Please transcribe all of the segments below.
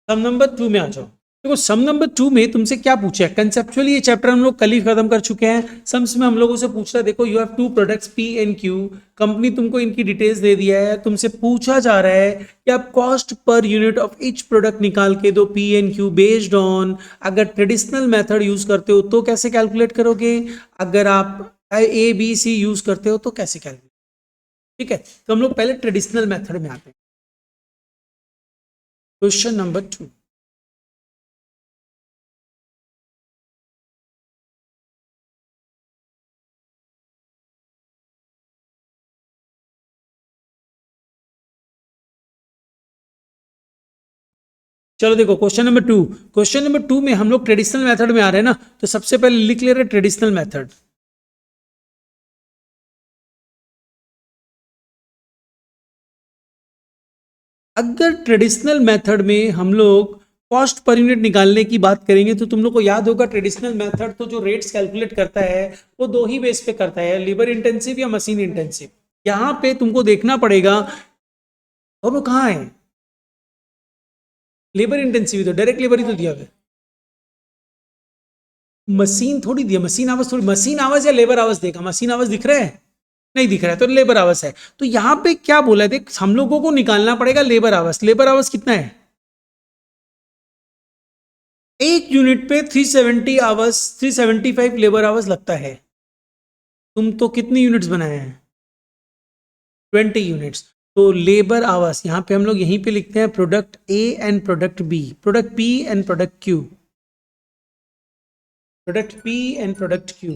सम number 2 में आ जाओ। देखो सम नंबर 2 में तुमसे क्या पूछा है, कंसेप्चुअली ये चैप्टर हम लोग कल ही खत्म कर चुके हैं। सम्स में हम लोगों से पूछ रहा है, देखो you have two products P and Q, company तुमको इनकी डिटेल्स दे दिया है, तुमसे पूछा जा रहा है कि आप cost per unit of each product निकाल के दो P and Q based on, अगर ट्रेडिशनल मेथड यूज करते हो तो कैसे कैलकुलेट करोगे, अगर आप ए बी सी यूज करते हो तो कैसे कैलकुलेट। ठीक है, तो हम लोग पहले ट्रेडिशनल मेथड में आते हैं। क्वेश्चन नंबर 2, चलो देखो क्वेश्चन नंबर 2। क्वेश्चन नंबर 2 में हम लोग ट्रेडिशनल मेथड में आ रहे हैं ना, तो सबसे पहले लिख ले रहे ट्रेडिशनल मेथड। अगर ट्रेडिशनल मेथड में हम लोग कॉस्ट पर यूनिट निकालने की बात करेंगे तो तुम लोग को याद होगा ट्रेडिशनल मेथड तो जो रेट्स कैलकुलेट करता है वो दो ही बेस पे करता है, लेबर इंटेंसिव या मशीन इंटेंसिव। यहां पे तुमको देखना पड़ेगा दोनों कहाँ है, लेबर इंटेंसिव तो डायरेक्ट लेबर ही तो दिया है, मशीन थोड़ी दिया, मशीन आवाज थोड़ी, मशीन आवाज या लेबर आवाज देगा, मशीन आवाज दिख रहा है, नहीं दिख रहा है तो लेबर आवाज है। तो यहां पे क्या बोला है, देख हम लोगों को निकालना पड़ेगा लेबर आवाज। लेबर आवाज कितना है, एक यूनिट पे 370 आवर्स, 375 लेबर आवर्स लगता है। तुम तो कितनी यूनिट्स बनाए हैं, 20 यूनिट्स। तो लेबर आवर्स यहां पे हम लोग यहीं पे लिखते हैं product A and product B, product P and product Q, product P and product Q.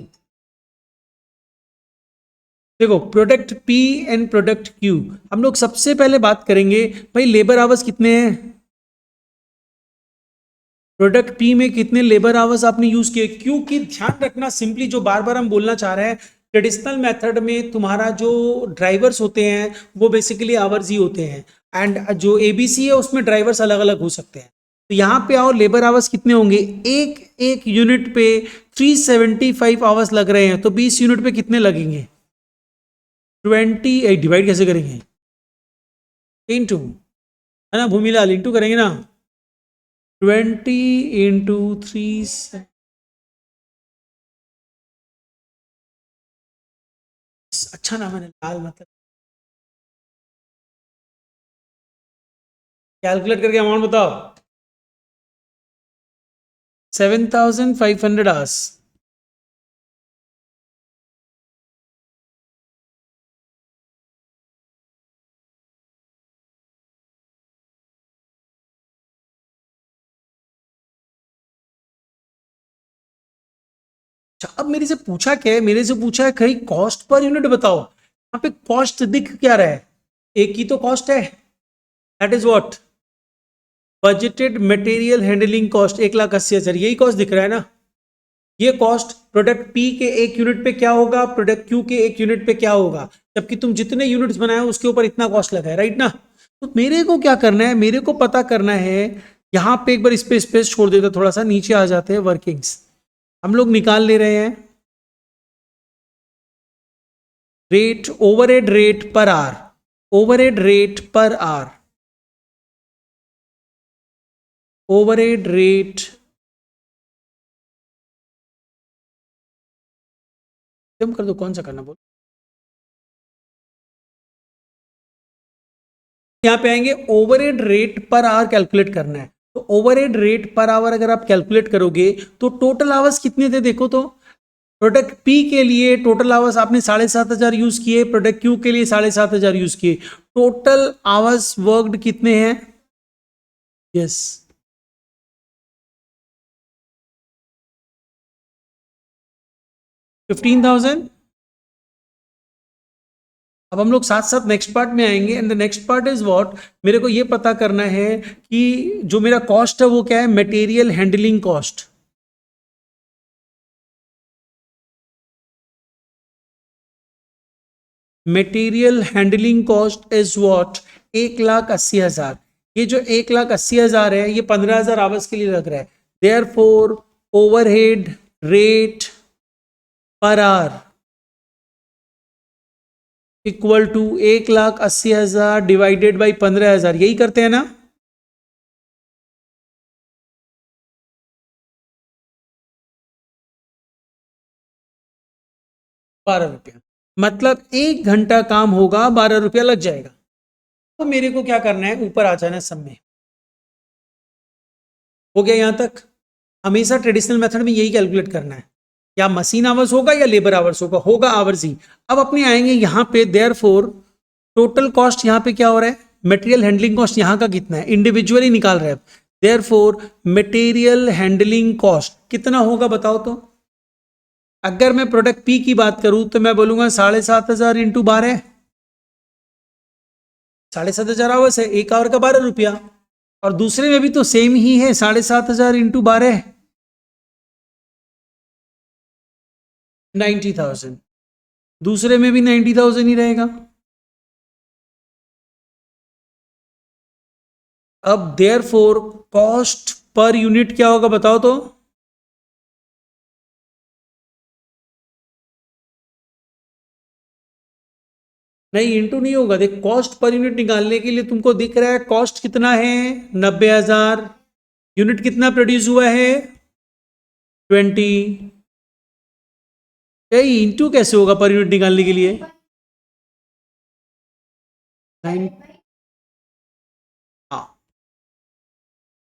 देखो product P and product Q, हम लोग सबसे पहले बात करेंगे भाई लेबर आवर्स कितने हैं, प्रोडक्ट पी में कितने लेबर आवर्स आपने यूज किए। क्योंकि ध्यान रखना सिंपली जो बार बार हम बोलना चाह रहे हैं, ट्रेडिशनल मेथड में तुम्हारा जो ड्राइवर्स होते हैं वो बेसिकली आवर्स ही होते हैं, एंड जो एबीसी है उसमें ड्राइवर्स अलग अलग हो सकते हैं। तो यहाँ पे आओ लेबर आवर्स कितने होंगे, एक एक यूनिट पे 375 आवर्स लग रहे हैं, तो 20 यूनिट पे कितने लगेंगे, 20 डिवाइड कैसे करेंगे, इंटू, है ना भूमिलाल, इंटू करेंगे ना, 20 × 3। अच्छा नाम है लाल, मतलब कैलकुलेट करके अमाउंट बताओ, 7500 आवर्स। अच्छा अब मेरे से पूछा क्या है, मेरे से पूछा है कहीं कॉस्ट पर यूनिट बताओ, यहाँ पे कॉस्ट दिख क्या रहा है, एक ही तो कॉस्ट है, that is what, budgeted material handling cost 1,80,000, यही कॉस्ट दिख रहा है ना। ये कॉस्ट प्रोडक्ट पी के एक यूनिट पे क्या होगा, प्रोडक्ट क्यू के एक यूनिट पे क्या होगा, जबकि तुम जितने यूनिट्स बनाए उसके ऊपर इतना कॉस्ट लगा है, राइट ना। तो मेरे को क्या करना है, मेरे को पता करना है, यहां पे एक बार इस पे स्पेस छोड़ देता, थोड़ा सा नीचे आ जाते हैं, वर्किंग्स हम लोग निकाल ले रहे हैं, rate overhead rate per our, overhead rate per our, overhead rate, तुम कर दो कौन सा करना बोल, यहाँ पे आएंगे overhead rate per our calculate करना है। तो ओवरहेड रेट पर आवर अगर आप कैलकुलेट करोगे तो टोटल आवर्स कितने थे देखो तो, प्रोडक्ट पी के लिए टोटल आवर्स आपने 7,500 यूज किए, प्रोडक्ट क्यू के लिए 7,500 यूज किए, टोटल आवर्स वर्कड कितने हैं, यस 15,000। अब हम लोग साथ साथ नेक्स्ट पार्ट में आएंगे, and the next part is what, मेरे को ये पता करना है कि जो मेरा कॉस्ट है वो क्या है, material handling cost, material handling cost is what, 1,80,000। ये जो 1,80,000 है ये 15,000 आवर्स के लिए लग रहा है, therefore overhead rate per hour equal to 1,80,000 divided by 15,000, यही करते हैं ना। 12 रुपया, मतलब 1 घंटा काम होगा, 12 रुपया लग जाएगा। तो मेरे को क्या करना है, ऊपर आ जाना है सब में। हो गया यहां तक। हमेशा ट्रेडिशनल मेथड में यही कैलकुलेट करना है, या मशीन आवर्स होगा या लेबर आवर्स होगा, होगा आवर्स ही। अब अपने आएंगे यहां पे, देयरफॉर टोटल कॉस्ट यहां पे क्या हो रहा है, मटेरियल हैंडलिंग कॉस्ट यहां का कितना है, इंडिविजुअली निकाल रहे हैं। देयरफॉर मटेरियल हैंडलिंग कॉस्ट कितना होगा बताओ तो। अगर मैं प्रोडक्ट पी की बात करूं तो मैं बोलूंगा 7,500 इंटू 12, 7,500 आवर्स है, 1 आवर का 12 रुपया। और दूसरे में भी तो सेम ही है, 7,500 इंटू 12, 90,000। दूसरे में भी 90,000 ही रहेगा। अब therefore cost per unit क्या होगा बताओ तो। नहीं, इंटू नहीं होगा, देख कॉस्ट पर यूनिट निकालने के लिए तुमको दिख रहा है कॉस्ट कितना है, 90,000। यूनिट कितना प्रोड्यूस हुआ है, 20। इंटू कैसे होगा पर यूनिट निकालने के लिए, 9। हाँ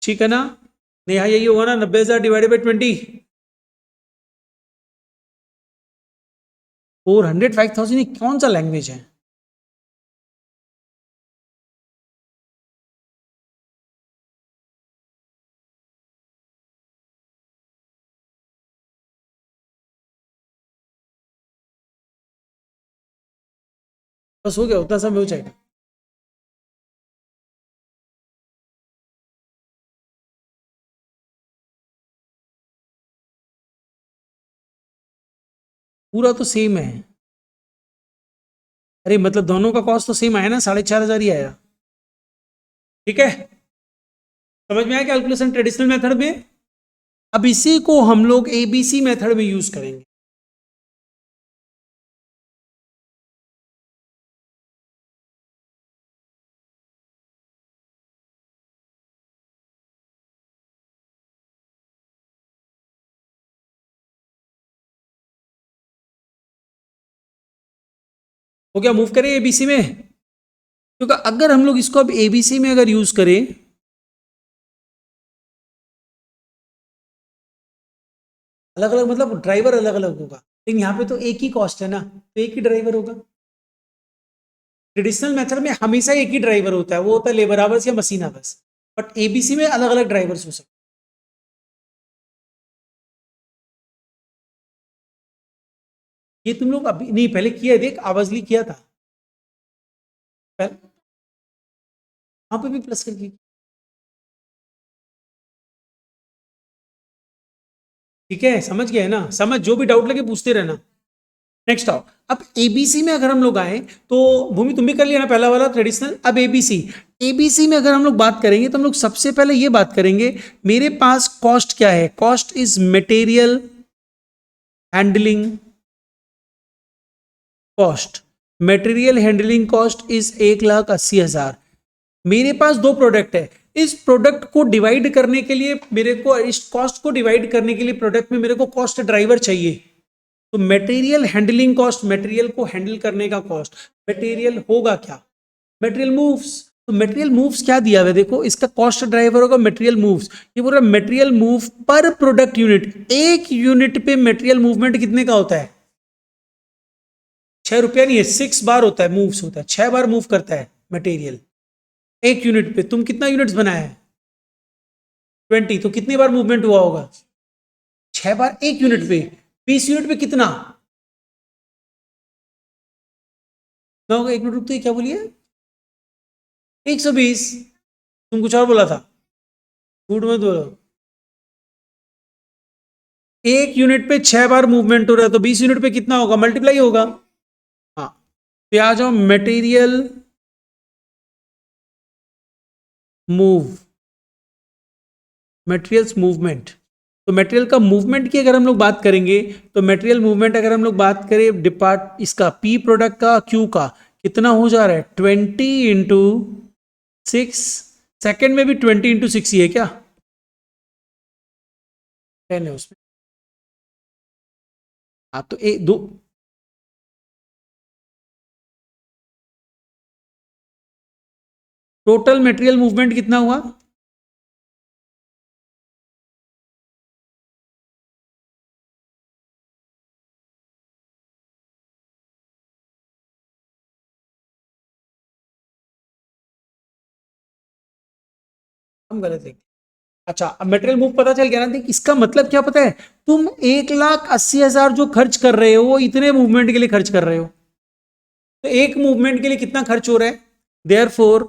ठीक है ना, नेहा यही होगा ना, 90,000 डिवाइडेड बाई 20, 405,000। कौन सा लैंग्वेज है। बस हो गया, उतना समय हो जाएगा। पूरा तो सेम है। अरे मतलब दोनों का कॉस्ट तो सेम आया ना, 4,500 ही आया। ठीक है, समझ में आया कैलकुलेशन ट्रेडिशनल मेथड में। अब इसी को हम लोग एबीसी मेथड में यूज करेंगे। हो गया, मूव करें एबीसी में। क्योंकि अगर हम लोग इसको अब एबीसी में अगर यूज करें, अलग अलग मतलब ड्राइवर अलग अलग होगा, लेकिन यहाँ पे तो एक ही कॉस्ट है ना, तो एक ही ड्राइवर होगा। ट्रेडिशनल मेथड में हमेशा एक ही ड्राइवर होता है, वो होता है लेबर आवर्स या मशीन आवर्स। बट एबीसी में अलग अलग ड्राइवर्स हो सकते हैं। ये तुम लोग अभी नहीं, पहले किया है, देख आवाजली किया था वहां पे भी प्लस करके। ठीक है, समझ गए ना, समझ, जो भी डाउट लगे पूछते रहना। नेक्स्ट आओ। अब एबीसी में अगर हम लोग आए, तो भूमि तुम भी कर लिया ना पहला वाला ट्रेडिशनल। अब एबीसी, एबीसी में अगर हम लोग बात करेंगे तो हम लोग सबसे पहले ये बात करेंगे, मेरे पास कॉस्ट क्या है, cost is material handling cost. Material handling cost is 1,80,000। मेरे पास दो प्रोडक्ट है, इस प्रोडक्ट को डिवाइड करने के लिए मेरे को, इस कॉस्ट को डिवाइड करने के लिए प्रोडक्ट में मेरे को कॉस्ट ड्राइवर चाहिए। तो मटेरियल हैंडलिंग कॉस्ट, मटेरियल को हैंडल करने का कॉस्ट। मटेरियल होगा क्या, मटेरियल मूव्स। तो मटेरियल मूव्स क्या दिया हुआ है देखो, इसका कॉस्ट ड्राइवर होगा मटेरियल मूव्स। ये बोल रहा है मटेरियल मूव पर प्रोडक्ट यूनिट, एक यूनिट पे मटेरियल मूवमेंट कितने का होता है, 6 रुपया नहीं है, 6 बार होता है, मूव्स होता है, 6 बार मूव करता है मटेरियल एक यूनिट पे। तुम कितना यूनिट्स बनाया है, 20, तो कितनी बार मूवमेंट हुआ होगा, 6 बार एक यूनिट पे। 20 यूनिट पे कितना, मैं होगा, 1 मिनट रुकते ही, क्या बोलिए, 120। तुम कुछ और बोला था, झूठ मत बोलो। एक यूनिट पे 6 बार मूवमेंट हो रहा है, तो 20 यूनिट पे कितना होगा, मल्टीप्लाई होगा। हाँ, तो आ जाओ, मटेरियल मूव, मटेरियल्स मूवमेंट। तो मटेरियल का मूवमेंट की अगर हम लोग बात करेंगे, तो मटेरियल मूवमेंट अगर हम लोग बात करें डिपार्ट इसका, पी प्रोडक्ट का, क्यू का, कितना हो जा रहा है, 20 × 6। सेकेंड में भी 20 × 6 ही है क्या, 10 है उसमें। हाँ तो एक दो, टोटल मटेरियल मूवमेंट कितना हुआ? हम गलत लिख, अच्छा अब मटेरियल मूव पता चल गया ना। देख इसका मतलब क्या पता है, तुम 1,80,000 जो खर्च कर रहे हो वो इतने मूवमेंट के लिए खर्च कर रहे हो, तो एक मूवमेंट के लिए कितना खर्च हो रहा है? Therefore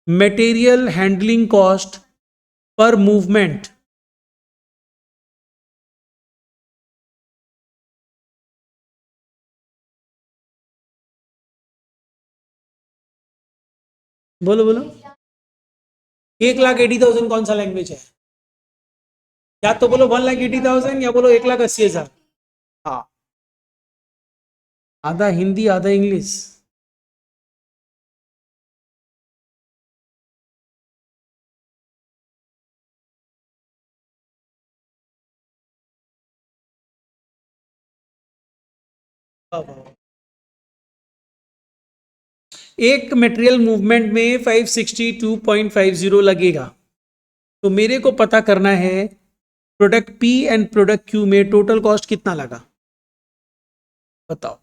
material handling cost per movement, बोलो बोलो, 1,80,000 कौन सा लैंग्वेज है? या तो बोलो 1,80,000 या बोलो 1,80,000। हाँ, आधा हिंदी आधा इंग्लिश। एक मटेरियल मूवमेंट में 562.50 लगेगा, तो मेरे को पता करना है product P and product Q में टोटल कॉस्ट कितना लगा, बताओ।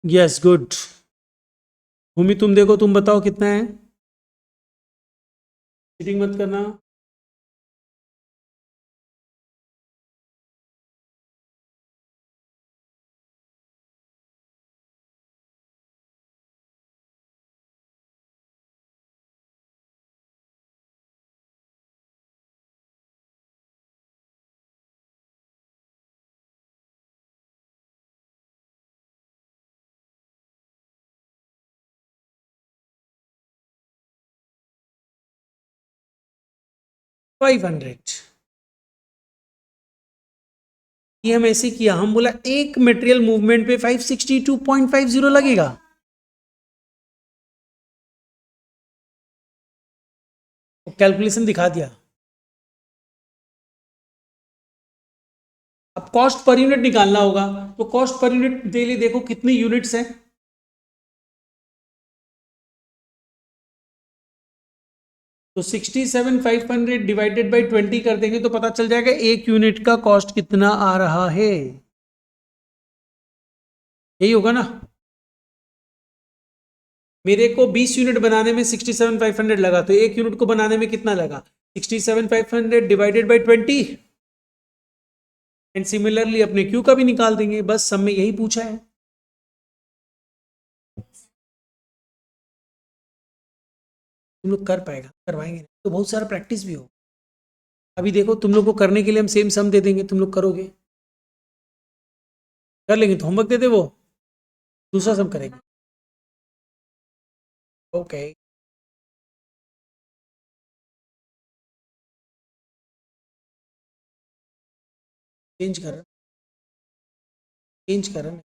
Yes good. भूमि तुम देखो, तुम बताओ कितना है, चीटिंग मत करना। 500, ये हम ऐसे किया, हम बोला एक मटेरियल मूवमेंट पे 562.50 लगेगा, तो कैलकुलेशन दिखा दिया। अब कॉस्ट पर यूनिट निकालना होगा, तो कॉस्ट पर यूनिट डेली देखो कितनी यूनिट्स है, तो 67,500 डिवाइडेड बाई 20 कर देंगे तो पता चल जाएगा एक यूनिट का कॉस्ट कितना आ रहा है, यही होगा ना। मेरे को 20 यूनिट बनाने में 67,500 लगा, तो एक यूनिट को बनाने में कितना लगा? 67,500 डिवाइडेड बाई 20, एंड सिमिलरली अपने क्यू का भी निकाल देंगे, बस सब में यही पूछा है। तुम लोग कर पाएगा, करवाएंगे तो बहुत सारा प्रैक्टिस भी हो। अभी देखो तुम लोग को करने के लिए हम सेम सम दे देंगे, तुम लोग करोगे, कर लेंगे तो होमवर्क दे दे वो, दूसरा सम करेंगे। ओके, चेंज कर, चेंज कर।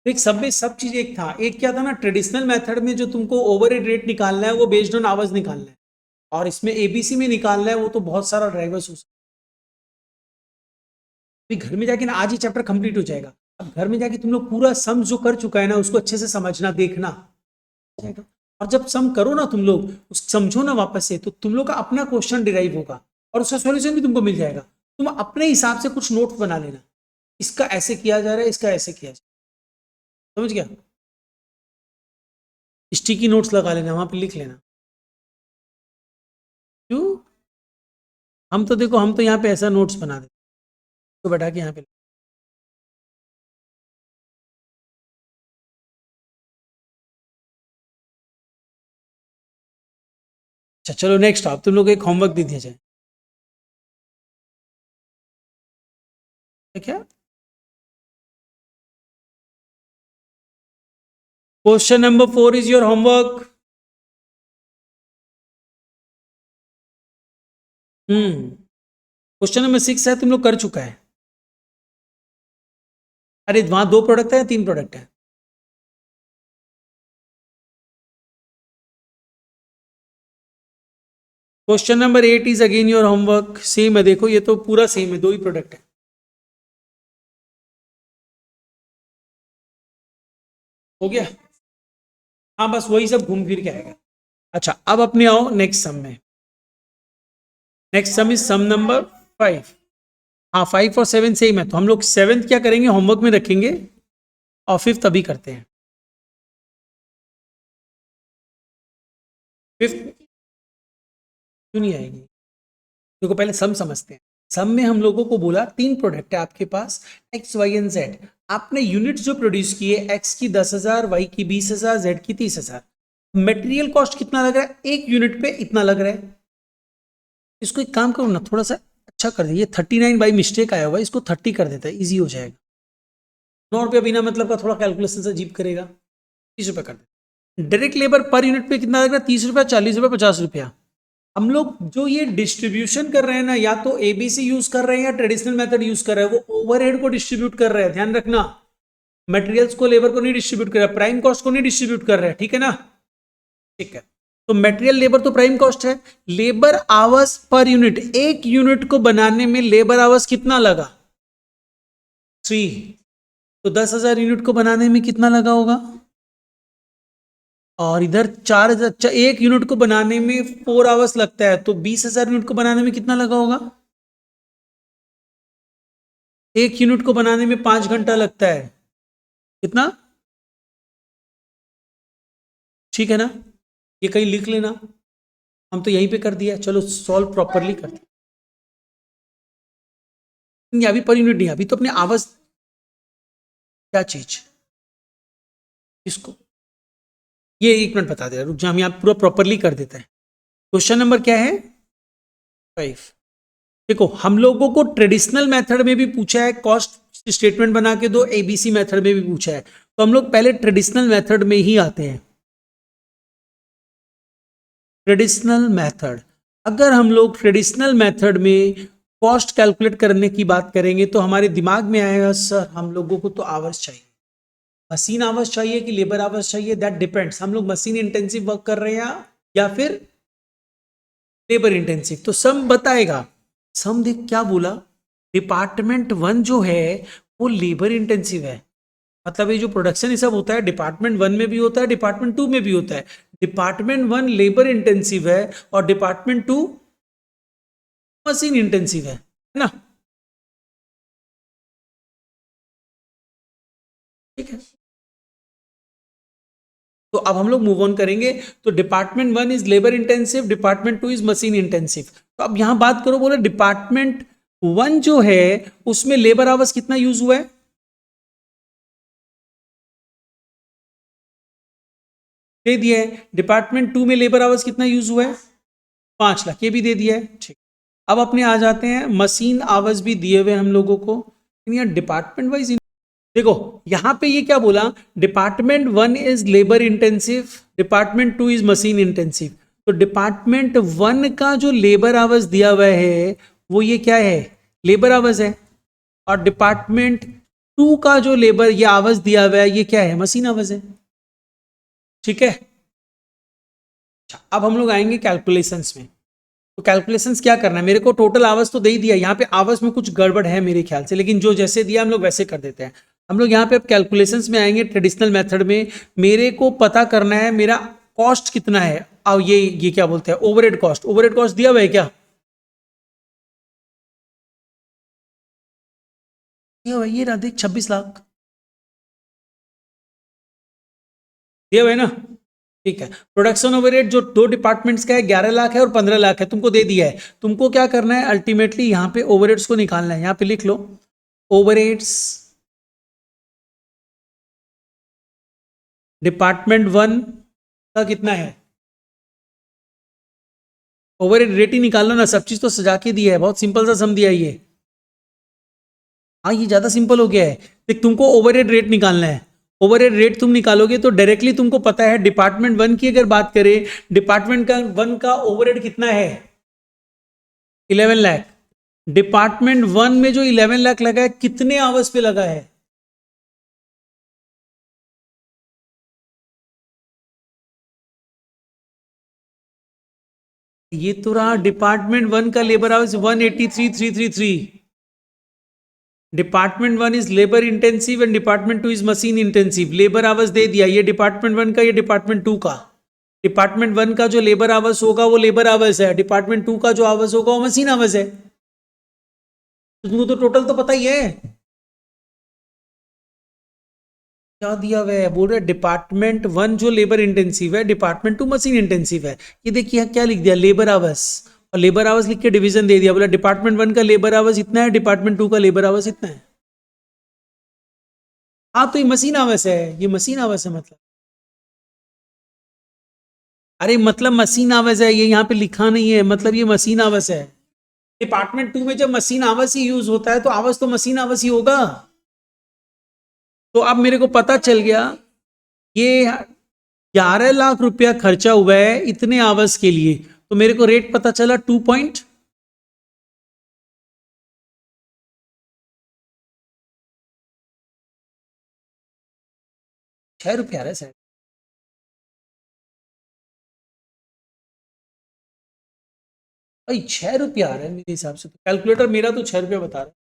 देख सब में सब चीज एक था, एक क्या था ना, ट्रेडिशनल मेथड में जो तुमको ओवर हेड रेट निकालना है वो बेस्ड ऑन आवर्स निकालना है, और इसमें एबीसी में निकालना है वो तो बहुत सारा ड्राइवर्स हो सकता है। अभी घर में जाके ना आज ही चैप्टर कंप्लीट हो जाएगा, अब घर में जाके तुम लोग पूरा सम जो कर चुका है ना उसको अच्छे से समझना देखना जाएगा। और जब सम करो ना तुम लोग, उस समझो ना वापस से, तो तुम लोग का अपना क्वेश्चन डिराइव होगा और उसका सॉल्यूशन भी तुमको मिल जाएगा। तुम अपने हिसाब से कुछ नोट बना लेना, इसका ऐसे किया जा रहा है, इसका ऐसे किया जा रहा है, समझ गया? स्टिकी नोट्स लगा लेना, वहां पे लिख लेना। क्यों? हम तो देखो, हम तो यहाँ पे ऐसा नोट्स बना देते, तो बैठा के यहाँ पे। अच्छा चलो नेक्स्ट, आप तुम लोग एक होमवर्क दे दिया जाए। ठीक है। Question number 4 is your homework. Question number 6 है, तुम लोग कर चुका है। अरे वहां 2 प्रोडक्ट है या 3 प्रोडक्ट है? Question number 8 is again your homework. Same है, देखो ये तो पूरा सेम है, 2 ही प्रोडक्ट है। हो गया? हाँ बस वही सब घूम फिर के आएगा। अच्छा अब अपने आओ नेक्स्ट सम में। Next sum is sum number 5। हाँ 5 और 7 सेम है, तो हम लोग 7th क्या करेंगे, होमवर्क में रखेंगे और 5th अभी करते हैं। 5th क्यों नहीं आएगी? देखो पहले सम समझते हैं। सम में हम लोगों को बोला 3 प्रोडक्ट है आपके पास, एक्स वाई एंड जेड। आपने यूनिट्स जो प्रोड्यूस किए, एक्स की 10,000, वाई की 20,000, जेड की 30,000। मटेरियल कॉस्ट कितना लग रहा है? एक यूनिट पे इतना लग रहा है। इसको एक काम करो ना, थोड़ा सा अच्छा कर दीजिए। 39 बाई मिस्टेक आया हुआ है, इसको 30 कर देता है, ईजी हो जाएगा। 9 रुपया बिना मतलब का थोड़ा कैलकुलेशन से अजीब करेगा। 30 रुपया कर दे। डायरेक्ट लेबर पर यूनिट पे कितना लग रहा है? 30 रुपया, 40 रुपया, 50 रुपया। हम लोग जो ये डिस्ट्रीब्यूशन कर रहे हैं ना, या तो एबीसी यूज कर रहे हैं या ट्रेडिशनल मेथड यूज कर रहे हैं, वो ओवरहेड को डिस्ट्रीब्यूट कर रहे हैं, ध्यान रखना। मटेरियल्स को, लेबर को नहीं डिस्ट्रीब्यूट कर रहा है, प्राइम कॉस्ट को नहीं डिस्ट्रीब्यूट कर रहे हैं, ठीक है ना? ठीक है। तो मटेरियल लेबर तो प्राइम कॉस्ट है। लेबर आवर्स पर यूनिट, एक यूनिट को बनाने में लेबर आवर्स कितना लगा? 3। तो 10,000 यूनिट को बनाने में कितना लगा होगा? और इधर 4,000, एक यूनिट को बनाने में 4 आवर्स लगता है, तो 20,000 यूनिट को बनाने में कितना लगा होगा? एक यूनिट को बनाने में 5 घंटा लगता है। कितना? ठीक है ना? ये कहीं लिख लेना, हम तो यहीं पे कर दिया। चलो सॉल्व प्रॉपरली करते हैं। अभी पर यूनिट नहीं, अभी तो अपने आवर्स। क्या चीज? इसको ये 1 मिनट बता दे, रुक जा, हम यहाँ पूरा प्रॉपरली कर देते हैं। क्वेश्चन नंबर क्या है? 5। देखो हम लोगों को ट्रेडिशनल मेथड में भी पूछा है, कॉस्ट स्टेटमेंट बना के दो, एबीसी मेथड में भी पूछा है, तो हम लोग पहले ट्रेडिशनल मेथड में ही आते हैं। ट्रेडिशनल मेथड, अगर हम लोग ट्रेडिशनल मेथड में कॉस्ट कैलकुलेट करने की बात करेंगे तो हमारे दिमाग में आएगा, सर हम लोगों को तो आवर्स चाहिए, मशीन आवर्स चाहिए कि लेबर आवर्स चाहिए, दैट डिपेंड्स। हम लोग मशीन इंटेंसिव वर्क कर रहे हैं या फिर लेबर इंटेंसिव, तो सम बताएगा। सम देख क्या बोला, डिपार्टमेंट 1 जो है वो लेबर इंटेंसिव है। मतलब ये जो प्रोडक्शन ये सब होता है, डिपार्टमेंट 1 में भी होता है, डिपार्टमेंट 2 में भी होता है। डिपार्टमेंट 1 लेबर इंटेंसिव है और डिपार्टमेंट 2 मशीन इंटेंसिव है ना? ठीक है, तो अब हम लोग मूव ऑन करेंगे। तो department 1 is labour intensive, department 2 is machine intensive. तो अब यहां बात करो, बोले डिपार्टमेंट 1 जो है उसमें लेबर आवर्स कितना यूज हुआ है? दे दिया है। डिपार्टमेंट 2 में लेबर आवर्स कितना यूज हुआ है? 5 लाख, ये भी दे दिया है। ठीक, अब अपने आ जाते हैं, मशीन आवर्स भी दिए हुए हम लोगों को। डिपार्टमेंट वाइज देखो यहां पे ये क्या बोला, department 1 is labour intensive, department 2 is machine intensive. तो डिपार्टमेंट 1 का जो लेबर आवर्स दिया हुआ है वो ये क्या है? लेबर आवर्स है। और डिपार्टमेंट 2 का जो लेबर ये आवर्स दिया हुआ है ये क्या है? मशीन आवर्स है। ठीक है, अच्छा, अब हम लोग आएंगे कैलकुलेशंस में। तो कैलकुलेशंस क्या करना है, मेरे को टोटल आवर्स तो दे ही दिया, यहाँ पे आवर्स में कुछ गड़बड़ है मेरे ख्याल से, लेकिन जो जैसे दिया हम लोग वैसे कर देते हैं। हम लोग यहाँ पे अब कैलकुलेशंस में आएंगे ट्रेडिशनल मेथड में। मेरे को पता करना है मेरा कॉस्ट कितना है। अब ये क्या बोलते हैं, ओवरहेड कॉस्ट। ओवरहेड कॉस्ट दिया हुआ है क्या? ये रहा देख, 26 लाख दिया हुआ है ना? ठीक है। प्रोडक्शन ओवरहेड जो 2 डिपार्टमेंट्स का है 11 लाख है और 15 लाख है, तुमको दे दिया है। तुमको क्या करना है, अल्टीमेटली यहाँ पे ओवरहेड्स को निकालना है। यहाँ पे लिख लो ओवरहेड्स डिपार्टमेंट 1 का कितना है। ओवरहेड रेट ही निकालना ना, सब चीज तो सजा के दिया है, बहुत सिंपल सा सम दिया है ये। हाँ ये ज्यादा सिंपल हो गया है। देख तुमको ओवरहेड रेट निकालना है, ओवरहेड रेट तुम निकालोगे तो डायरेक्टली तुमको पता है डिपार्टमेंट वन की अगर बात करें, डिपार्टमेंट का वन का ओवरहेड कितना है 11 लाख। डिपार्टमेंट वन में जो 11 लाख लगा है कितने आवर्स पे लगा है? ये तो रहा डिपार्टमेंट वन का labour hours 183,333। Department one is labour intensive and department two is machine intensive. Labour hours दे दिया, ये डिपार्टमेंट वन का, ये डिपार्टमेंट टू का। डिपार्टमेंट वन का जो लेबर आवर्स होगा वो लेबर आवर्स है, डिपार्टमेंट टू का जो आवर्स होगा वो मशीन आवर्स है। तो तुमको तो टोटल तो पता ही है। क्या दिया हुआ है? बोल रहे डिपार्टमेंट वन जो लेबर इंटेंसिव है, डिपार्टमेंट टू मशीन इंटेंसिव है। ये देखिए क्या लिख दिया, लेबर आवर्स, और लेबर आवर्स लिख के डिवीजन दे दिया, बोला डिपार्टमेंट वन का लेबर आवर्स इतना है, डिपार्टमेंट टू का लेबर आवर्स इतना है। हाँ तो ये मशीन आवर्स है, ये मशीन आवर्स है मतलब। अरे मतलब मशीन आवर्स है, ये यहाँ पे लिखा नहीं है, मतलब ये मशीन आवर्स है। डिपार्टमेंट टू में जब मशीन आवर्स ही यूज होता है तो आवर्स तो मशीन आवर्स ही होगा। तो अब मेरे को पता चल गया ये 11 लाख रुपया खर्चा हुआ है इतने आवर्स के लिए। तो मेरे को रेट पता चला 2.6 रुपया आ रहा है सर। भाई 6 रुपया आ रहा है मेरे हिसाब से, तो कैलकुलेटर मेरा तो 6 रुपया बता रहा है।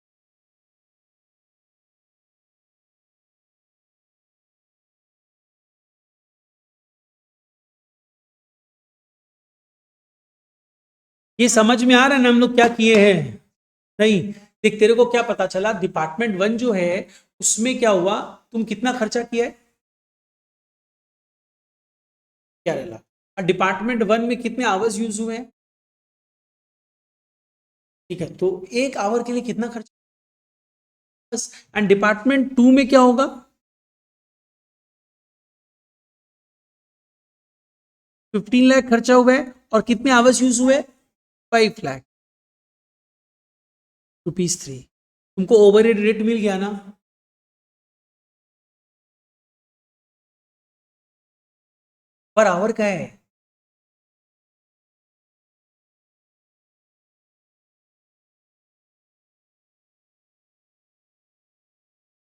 ये समझ में आ रहा है ना हम लोग क्या किए हैं? नहीं, देख तेरे को क्या पता चला, डिपार्टमेंट वन जो है उसमें क्या हुआ, तुम कितना खर्चा किया है 11 लाख, और डिपार्टमेंट वन में कितने आवर्स यूज हुए हैं? ठीक है, तो एक आवर के लिए कितना खर्चा, एंड डिपार्टमेंट टू में क्या होगा? 15 लाख खर्चा हुआ है, और कितने आवर्स यूज हुए? 5 लाख रुपीज 3। तुमको ओवरहेड रेट मिल गया ना? पर आवर का है।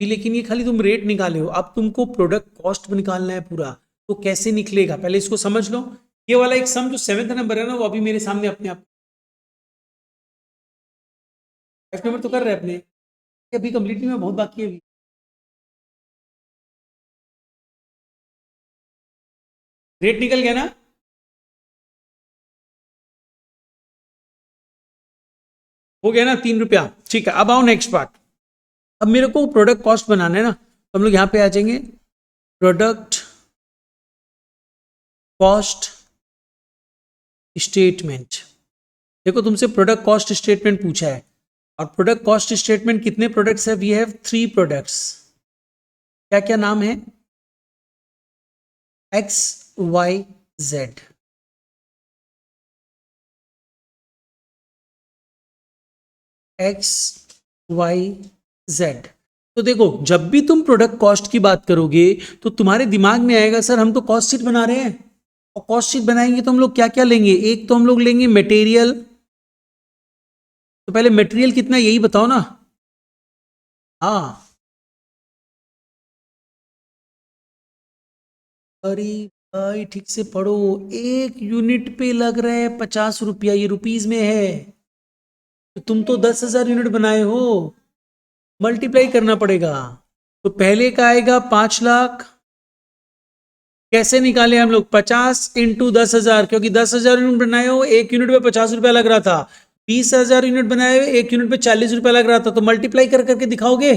लेकिन ये खाली तुम रेट निकाले हो, अब तुमको प्रोडक्ट कॉस्ट निकालना है पूरा। तो कैसे निकलेगा पहले इसको समझ लो। ये वाला एक सम जो 7th नंबर है ना, वो अभी मेरे सामने अपने आप 5 नंबर तो कर रहे हैं अपने, ये अभी कंप्लीट नहीं हुआ, बहुत बाकी है अभी। रेट निकल गया ना? हो गया ना 3 रुपया। ठीक है, अब आओ नेक्स्ट पार्ट। अब मेरे को प्रोडक्ट कॉस्ट बनाना है ना, तो हम लोग यहाँ पे आ जाएंगे, प्रोडक्ट कॉस्ट स्टेटमेंट। देखो तुमसे प्रोडक्ट कॉस्ट स्टेटमेंट पूछा है, और प्रोडक्ट कॉस्ट स्टेटमेंट कितने प्रोडक्ट्स है? We have 3 products. क्या क्या नाम है? X, Y, Z. X, Y, Z. तो देखो जब भी तुम प्रोडक्ट कॉस्ट की बात करोगे तो तुम्हारे दिमाग में आएगा सर हम तो कॉस्ट शीट बना रहे हैं, और कॉस्ट शीट बनाएंगे तो हम लोग क्या क्या लेंगे? एक तो हम लोग लेंगे मटेरियल। तो पहले मटेरियल कितना है यही बताओ ना। हाँ, अरे भाई ठीक से पढ़ो, एक यूनिट पे लग रहा है 50 रुपया, ये रुपीज में है। तो तुम तो 10,000 यूनिट बनाए हो, मल्टीप्लाई करना पड़ेगा। तो पहले का आएगा 5 लाख। कैसे निकाले हम लोग? 50 × 10,000, क्योंकि 10,000 यूनिट बनाए हो, एक यूनिट पे 50 रुपया लग रहा था। 20,000 यूनिट बनाए हुए, एक यूनिट पे 40 रुपया लग रहा था, तो मल्टीप्लाई कर करके दिखाओगे।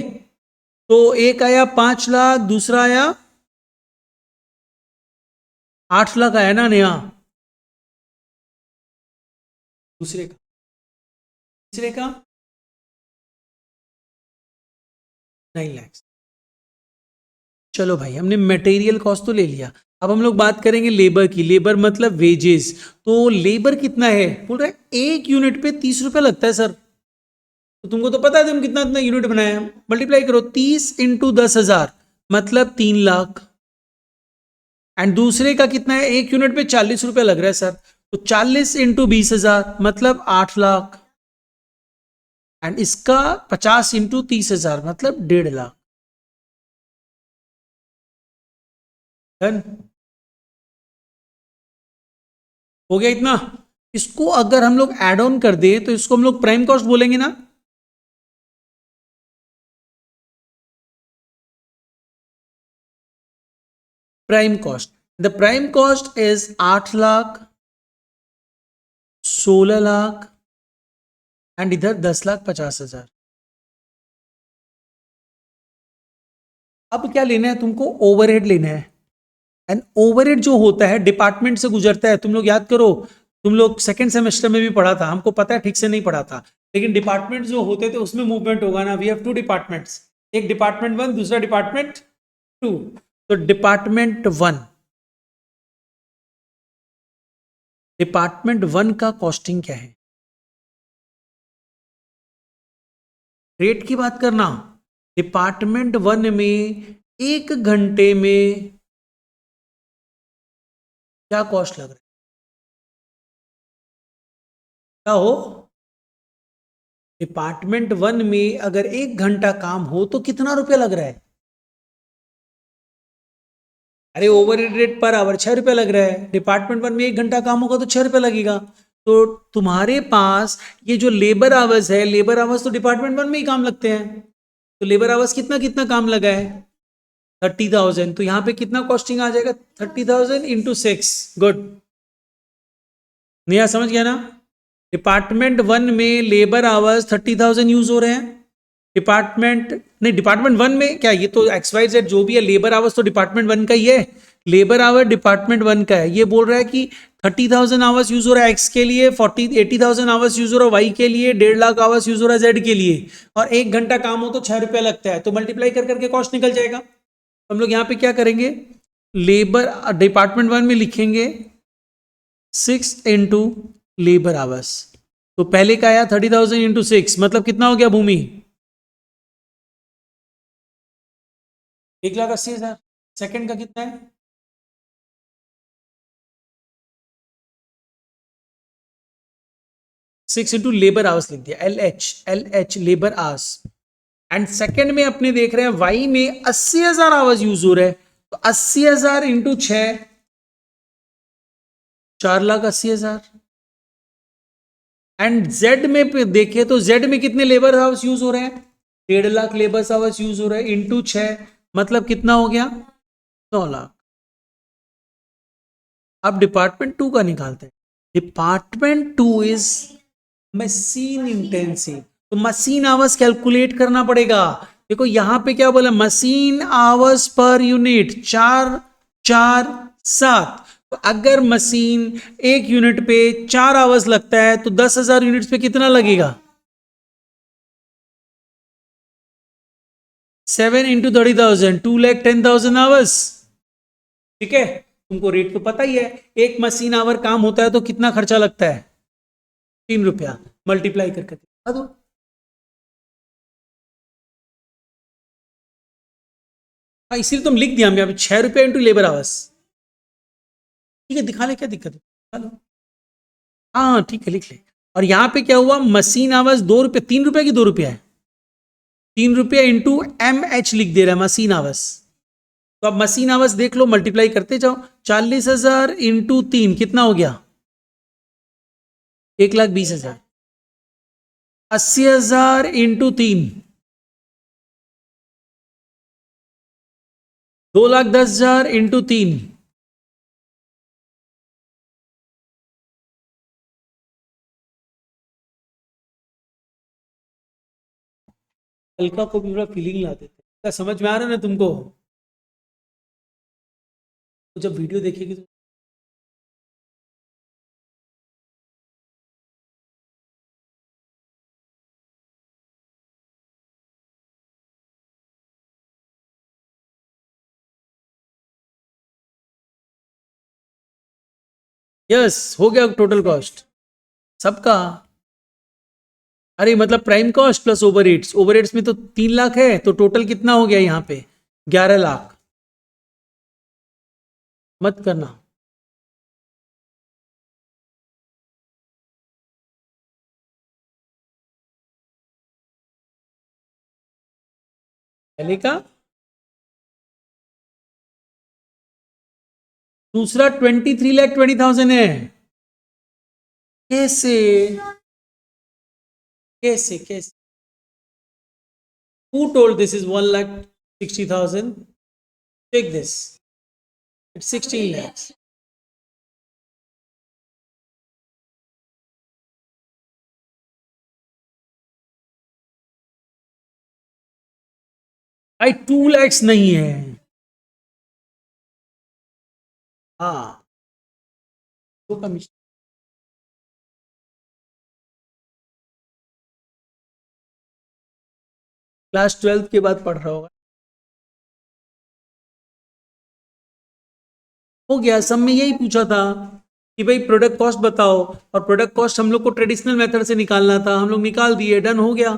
तो एक आया 5 लाख, दूसरा आया 8 लाख आया ना नया, दूसरे का, तीसरे का 9 लाख। चलो भाई हमने मटेरियल कॉस्ट तो ले लिया, अब हम लोग बात करेंगे लेबर की। लेबर मतलब वेजेस। तो लेबर कितना है? बोल रहा है एक यूनिट पे 30 रुपया लगता है सर। तो तुमको तो पता है तुम कितना कितना यूनिट बनाया, मल्टीप्लाई करो 30 इंटू 10,000 मतलब 3 लाख। एंड दूसरे का कितना है, एक यूनिट पे 40 रुपए लग रहा है सर, तो 40 इंटू 20,000 मतलब 8 लाख। एंड इसका 50 इंटू 30,000 मतलब 1.5 लाख। डन, हो गया इतना। इसको अगर हम लोग एड ऑन कर दे तो इसको हम लोग प्राइम कॉस्ट बोलेंगे ना। Prime cost, the prime cost is 8 lakh, 16 lakh and इधर 10,50,000। अब क्या लेना है तुमको, ओवरहेड लेना है। एंड ओवरहेड जो होता है डिपार्टमेंट से गुजरता है, तुम लोग याद करो, तुम लोग सेकंड सेमेस्टर में भी पढ़ा था, हमको पता है ठीक से नहीं पढ़ा था, लेकिन डिपार्टमेंट जो होते थे उसमें मूवमेंट होगा ना। वी हैव टू डिपार्टमेंट्स, एक डिपार्टमेंट वन, दूसरा डिपार्टमेंट टू। तो डिपार्टमेंट वन का कॉस्टिंग क्या है, रेट की बात करना। डिपार्टमेंट वन में 1 घंटे में क्या कॉस्ट लग रहा है, क्या हो। डिपार्टमेंट वन में अगर 1 घंटा काम हो तो कितना रुपया लग रहा है, अरे ओवर रेट पर आवर 6 रुपया लग रहा है। डिपार्टमेंट वन में 1 घंटा काम होगा तो 6 रुपया लगेगा। तो तुम्हारे पास ये जो लेबर आवर्स है, लेबर आवर्स तो डिपार्टमेंट वन में ही काम लगते हैं। तो लेबर आवर्स कितना कितना काम लगा है, 30,000। तो यहाँ पे कितना कॉस्टिंग आ जाएगा, 30,000 इंटू 6। गुड, नया समझ गया ना। डिपार्टमेंट वन में लेबर आवर्स 30,000 यूज हो रहे हैं। डिपार्टमेंट नहीं, डिपार्टमेंट वन में क्या, ये तो एक्स वाई जेड जो भी है, लेबर आवर्स तो डिपार्टमेंट वन का ही है। लेबर आवर डिपार्टमेंट वन का है। ये बोल रहा है कि 30,000 आवर्स यूज हो रहा है एक्स के लिए, 80,000 आवर्स यूज हो रहा है वाई के लिए, 1.5 लाख आवर्स यूज हो रहा है जेड के लिए, और 1 घंटा काम हो तो 6 रुपया लगता है। तो मल्टीप्लाई कर करके कॉस्ट निकल जाएगा। हम लोग यहाँ पे क्या करेंगे, लेबर डिपार्टमेंट वन में लिखेंगे 6 इंटू लेबर आवर्स। तो पहले का आया 30,000 इंटू 6 मतलब कितना हो गया भूमि, 1,80,000। सेकंड का कितना है, 6 इंटू लेबर आवर्स लिख दिया, L H labour hours. And second में अपने देख रहे हैं वाई में 80,000 आवर्स यूज हो रहे हैं, तो 80,000 इंटू 6 4,80,000। एंड जेड में देखें तो जेड में कितने लेबर आवर्स यूज हो रहे हैं, 1.5 लाख लेबर आवर्स यूज हो रहे हैं, इंटू 6 मतलब कितना हो गया, 9 लाख। अब डिपार्टमेंट टू का निकालते हैं। Department two is machine intensive, तो मशीन आवर्स कैलकुलेट करना पड़ेगा। देखो यहां पे क्या बोला, मशीन आवर्स पर यूनिट 4, 4, 7। तो अगर मशीन एक यूनिट पे 4 आवर्स लगता है तो 10,000 यूनिट्स पे कितना लगेगा, 7 इंटू 30,000, 2,10,000 आवर्स। ठीक है, तुमको रेट तो पता ही है, एक मशीन आवर काम होता है तो कितना खर्चा लगता है, 3 रुपया। मल्टीप्लाई करके दिखा दो। हाँ इसीलिए तुम लिख दिया हमने यहाँ पे 6 रुपया इंटू लेबर आवर्स। ठीक है दिखा ले, क्या दिक्कत है, चलो। हाँ ठीक है लिख ले। और यहाँ पे क्या हुआ, मशीन आवर्स 2 रुपये, 3 रुपये की 2 रुपया है, 3 रुपया इंटू MH लिख दे रहा है मशीन आवर्स। तो अब मशीन आवर्स देख लो, मल्टीप्लाई करते जाओ, 40,000 इंटू 3 कितना हो गया, 1,20,000। 80,000 इंटू 3 2,10,000 इंटू 3 हल्का को भी पूरा फीलिंग ला देते हैं। क्या समझ में आ रहा है ना तुमको, तो जब वीडियो देखेगी तो यस हो गया टोटल कॉस्ट सबका। अरे मतलब prime cost plus overheads, overheads में तो 3 लाख है, तो टोटल कितना हो गया यहाँ पे 11 लाख। मत करना। पहले का, दूसरा 23,20,000 है। कैसे कैसे कैसे? Who told this is 1,60,000? Take this. It's 16 lakhs. भाई 2 lakhs नहीं है। हाँ, वो कमीशन। क्लास 12 के बाद पढ़ रहा होगा। हो गया, सब में यही पूछा था कि भाई प्रोडक्ट कॉस्ट बताओ, और प्रोडक्ट कॉस्ट हम लोग को ट्रेडिशनल मेथड से निकालना था, हम लोग निकाल दिए, डन हो गया।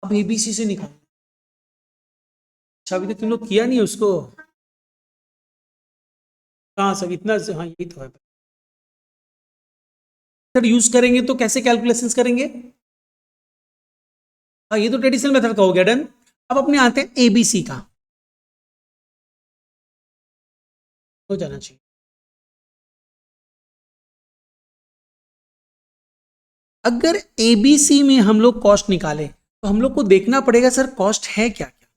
अब एबीसी से निकाल। अच्छा, अभी तो तुम लोग किया नहीं उसको। कहाँ सब इतना हाँ यही तो है। सर यूज करेंगे तो कैसे कैलकुलेशंस करेंगे? हाँ, ये तो ट्रेडिशनल मेथड का हो गया, डन। अब अपने आते हैं एबीसी का, हो जाना चाहिए। अगर एबीसी में हम लोग कॉस्ट निकालें तो हम लोग को देखना पड़ेगा सर कॉस्ट है क्या क्या।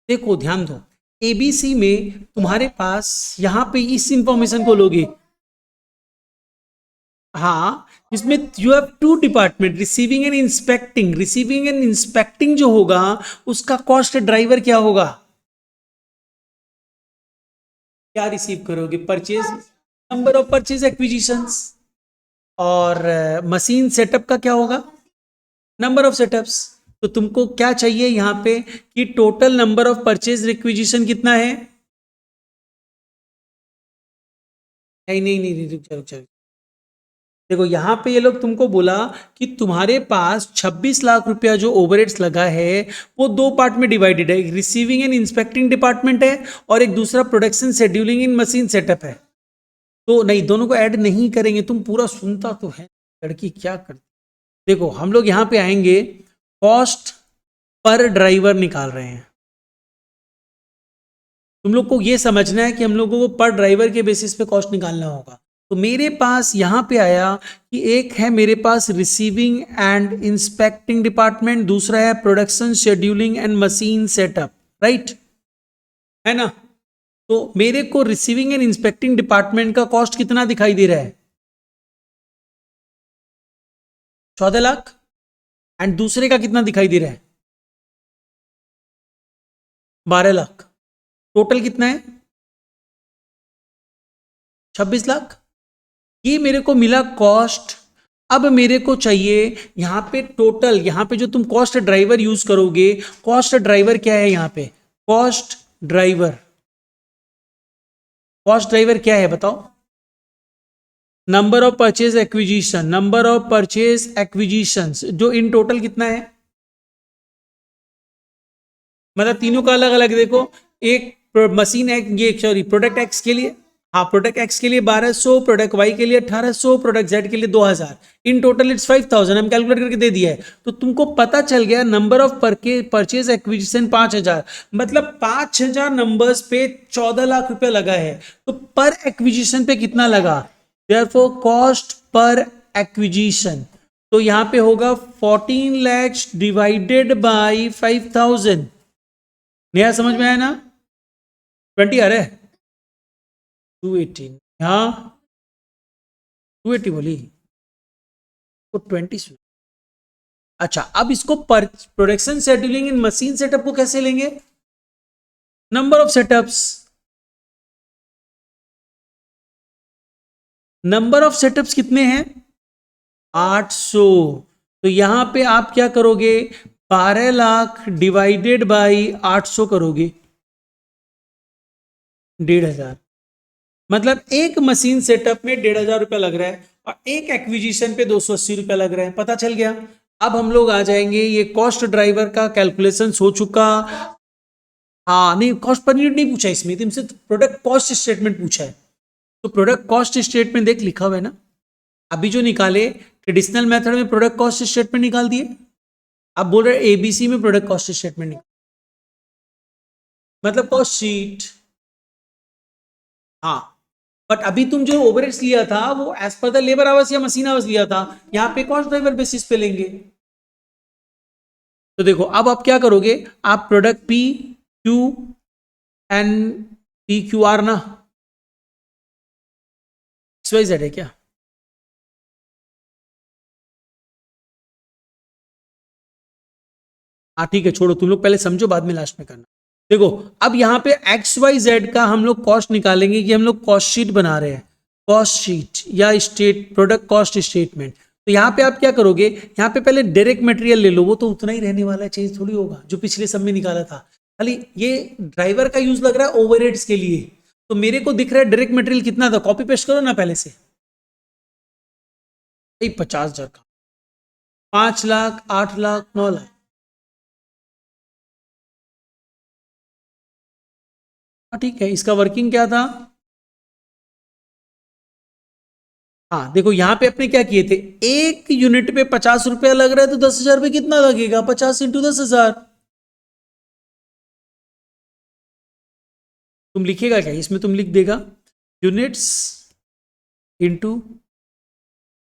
देखो ध्यान दो, एबीसी में तुम्हारे पास यहां पे इस इंफॉर्मेशन को लोगे। हाँ, इसमें you have 2 department, receiving end inspecting. Receiving end inspecting जो होगा उसका कॉस्ट ड्राइवर क्या होगा? क्या रिसीव करोगे? Purchase, number of purchase acquisitions. और मशीन सेटअप का क्या होगा? Number of setups. तो तुमको क्या चाहिए यहां पे कि total number of purchase requisition कितना है? नहीं नहीं नहीं नहीं, रुक जा रुक जा। देखो यहां पे ये लोग तुमको बोला कि तुम्हारे पास 26 लाख रुपया जो ओवरहेड्स लगा है वो 2 पार्ट में डिवाइडेड है, एक रिसीविंग एंड इंस्पेक्टिंग डिपार्टमेंट है और एक दूसरा प्रोडक्शन शेड्यूलिंग इन मशीन सेटअप है। तो नहीं, दोनों को ऐड नहीं करेंगे। तुम पूरा सुनता तो है, लड़की क्या करती। देखो हम लोग यहां पे आएंगे, कॉस्ट पर ड्राइवर निकाल रहे हैं। तुम लोग को ये समझना है कि हम लोगों को पर ड्राइवर के बेसिस पे कॉस्ट निकालना होगा। तो मेरे पास यहां पे आया कि एक है मेरे पास रिसीविंग एंड इंस्पेक्टिंग डिपार्टमेंट, दूसरा है production scheduling and machine setup, right है ना? तो मेरे को रिसीविंग एंड इंस्पेक्टिंग डिपार्टमेंट का कॉस्ट कितना दिखाई दे रहा है? 14 लाख। एंड दूसरे का कितना दिखाई दे रहा है? 12 लाख। टोटल कितना है? 26 लाख। ये मेरे को मिला कॉस्ट। अब मेरे को चाहिए यहां पे टोटल, यहां पे जो तुम कॉस्ट ड्राइवर यूज करोगे, कॉस्ट ड्राइवर क्या है यहां पे? कॉस्ट ड्राइवर, कॉस्ट ड्राइवर क्या है बताओ? Number of purchase acquisition, number of purchase acquisition जो इन टोटल कितना है? मतलब तीनों का अलग अलग देखो। एक मशीन एक्स, ये सॉरी प्रोडक्ट एक्स के लिए, हाँ प्रोडक्ट एक्स के लिए 1200, प्रोडक्ट वाई के लिए 1800, प्रोडक्ट जेड के लिए 2000, इन टोटल इट्स 5000। हम कैलकुलेट करके दे दिया है। तो तुमको पता चल गया नंबर ऑफ परचेज एक्विजिशन 5000, मतलब 5000 नंबर्स पे 14 लाख रुपया लगा है। तो पर एक्विजिशन पे कितना लगा? देयरफॉर कॉस्ट पर एक्विजिशन, तो यहां पे होगा 14 लैक्स डिवाइडेड बाई 5000। नया समझ में आया ना? 20 आ रहा है, 280, हाँ 280 बोली तो 20 सुन। अच्छा, अब इसको प्रोडक्शन शेड्यूलिंग इन मशीन सेटअप को कैसे लेंगे? Number of setups, number of setups कितने हैं? 800। तो यहां पे आप क्या करोगे? 12 लाख डिवाइडेड बाई 800 करोगे, 1,500। मतलब एक मशीन सेटअप में 1,500 रुपया लग रहा है और एक एक्विजिशन पे 280 रुपया लग रहा है। पता चल गया। अब हम लोग आ जाएंगे, ये कॉस्ट ड्राइवर का कैलकुलेशन हो चुका। हाँ नहीं, कॉस्ट पर यूनिट नहीं पूछा इसमें, तुमसे प्रोडक्ट कॉस्ट स्टेटमेंट पूछा है। तो प्रोडक्ट कॉस्ट स्टेटमेंट देख लिखा हुआ है ना, अभी जो निकाले ट्रेडिशनल मेथड में प्रोडक्ट कॉस्ट स्टेटमेंट निकाल दिए, आप बोल रहे एबीसी में प्रोडक्ट कॉस्ट स्टेटमेंट निकाल, मतलब कॉस्ट शीट। हाँ, बट अभी तुम जो ओवरहेड्स लिया था वो as per the labour hours या मशीन आवर्स लिया था, यहाँ पे कॉस्ट ड्राइवर बेसिस पे लेंगे। तो देखो अब आप क्या करोगे, आप product P Q and P Q R ना, XYZ है क्या? हाँ ठीक है, छोड़ो, तुम लोग पहले समझो, बाद में लास्ट में करना। देखो अब यहाँ पे XYZ का हम लोग कॉस्ट निकालेंगे कि हम लोग कॉस्ट शीट बना रहे हैं, कॉस्ट शीट या स्टेट प्रोडक्ट कॉस्ट स्टेटमेंट। तो यहाँ पे आप क्या करोगे, यहाँ पे पहले डायरेक्ट मटेरियल ले लो, वो तो उतना ही रहने वाला है, चेंज थोड़ी होगा, जो पिछले सब में निकाला था। खाली ये ड्राइवर का यूज लग रहा है ओवरहेड्स के लिए। तो मेरे को दिख रहा है डायरेक्ट मटेरियल कितना था, कॉपी पेस्ट करो ना पहले से। 50,000 का, 5 लाख, 8 लाख, 9 लाख। हाँ ठीक है, इसका वर्किंग क्या था? हाँ देखो यहाँ पे अपने क्या किए थे, एक यूनिट पे 50 रुपया लग रहा है, तो 10,000 पे कितना लगेगा, 50 × 10,000। तुम लिखेगा क्या इसमें, तुम लिख देगा units into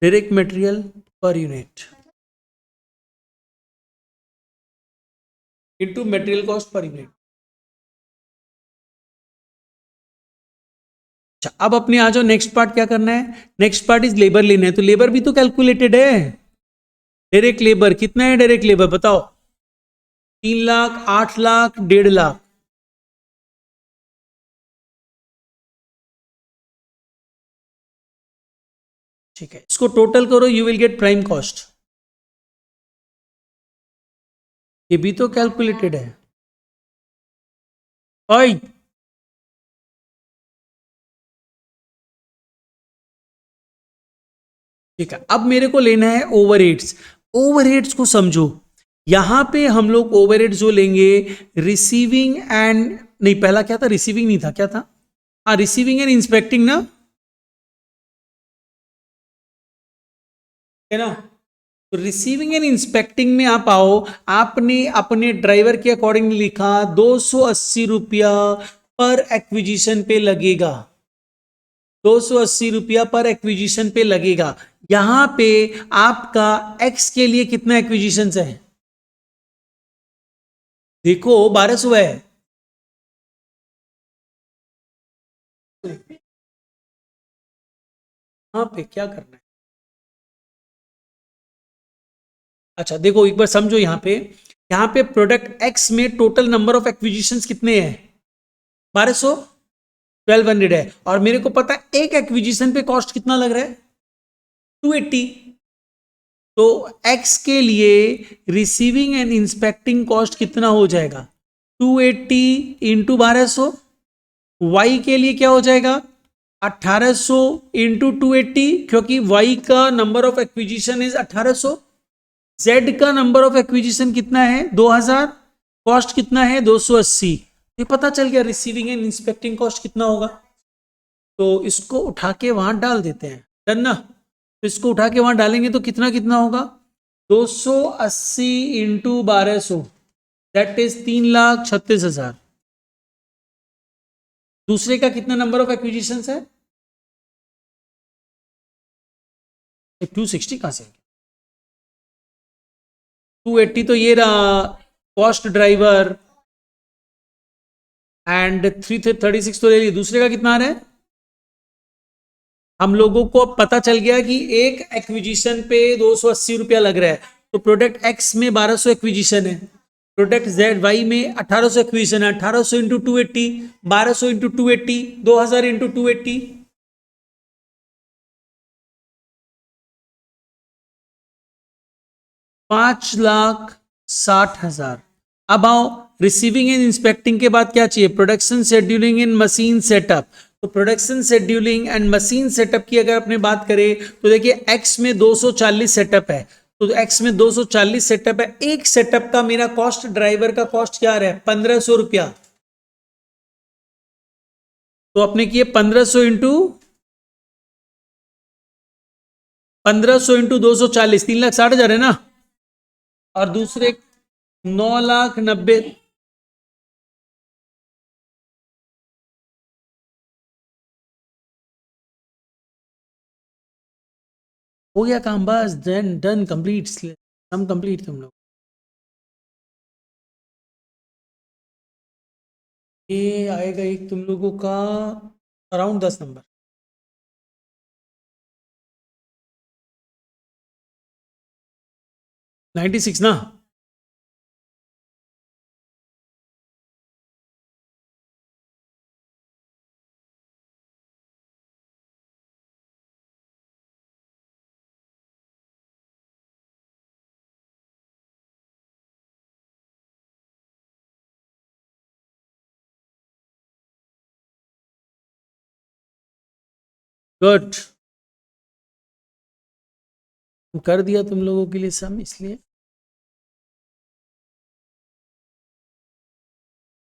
direct material per unit into material cost per unit. अच्छा अब अपने आ जाओ, नेक्स्ट पार्ट क्या करना है, नेक्स्ट पार्ट इज लेबर लेना है। तो लेबर भी तो कैलकुलेटेड है, डायरेक्ट लेबर कितना है, डायरेक्ट लेबर बताओ, 3 लाख, 8 लाख, 1.5 लाख। ठीक है, इसको टोटल करो, you will get prime cost. ये भी तो कैलकुलेटेड है। ओए ठीक है, अब मेरे को लेना है ओवरहेड्स। ओवरहेड्स को समझो, यहां पे हम लोग ओवरहेड्स जो लेंगे, रिसीविंग एंड, नहीं पहला क्या था, रिसीविंग नहीं था, क्या था, हाँ रिसीविंग एंड इंस्पेक्टिंग ना, है ना। तो रिसीविंग एंड इंस्पेक्टिंग में आप आओ, आपने अपने ड्राइवर के अकॉर्डिंग लिखा 280 रुपया पर एक्विजिशन पे लगेगा, 280 रुपया पर एक्विजिशन पे लगेगा। यहां पे आपका एक्स के लिए कितना एक्विजिशन है, देखो 1200 है। यहां पे क्या करना है, अच्छा देखो एक बार समझो, यहाँ पे प्रोडक्ट एक्स में टोटल नंबर ऑफ एक्विजिशन कितने हैं, 1200, 1200 है, और मेरे को पता है एक एक्विजिशन पे कॉस्ट कितना लग रहा है, 280। तो एक्स के लिए रिसीविंग एंड इंस्पेक्टिंग कॉस्ट कितना हो जाएगा, 280 इंटू 1200। वाई के लिए क्या हो जाएगा, 1800 इंटू 280, क्योंकि वाई का number of acquisition is 1800। Z का नंबर ऑफ एक्विजिशन कितना है, 2000, कॉस्ट कितना है 280। ये पता चल गया रिसीविंग एंड इंस्पेक्टिंग कॉस्ट कितना होगा। तो इसको उठा के वहां डाल देते हैं, डन ना। तो इसको उठा के वहां डालेंगे तो कितना कितना होगा, 280 इंटू 1200, दैट इज 3,36,000। दूसरे का कितना नंबर ऑफ एक्विजिशन है, 260 कहां से, 280 तो ये रहा कॉस्ट ड्राइवर, एंड 336 तो ले लिया। दूसरे का कितना आ रहा है, हम लोगों को अब पता चल गया कि एक एक्विजिशन पे 280 रुपया लग रहा है। तो प्रोडक्ट एक्स में 1200 एक्विजिशन है, प्रोडक्ट जेड वाई में 1800 एक्विजिशन है, 1800 इंटू 280, 1200 इंटू 280, 2000 इंटू 280, 5,60,000। अब आओ रिसीविंग एंड इंस्पेक्टिंग के बाद क्या चाहिए, production scheduling and machine setup. तो production scheduling and machine setup की अगर अपने बात करें तो देखिए एक्स में 240 सेटअप है, तो एक्स में 240 सेटअप है, एक सेटअप का मेरा कॉस्ट, ड्राइवर का कॉस्ट क्या रहा है 1500 रुपया। तो आपने किए 1500 इंटू 240, 3,60,000 है ना। और दूसरे 9,90,000। हो गया काम, बस डन डन कंप्लीट, हम कंप्लीट तुम लोग। ये आएगा एक तुम लोगों का अराउंड 10 नंबर। 96 ना। गुड, कर दिया तुम लोगों के लिए सम, इसलिए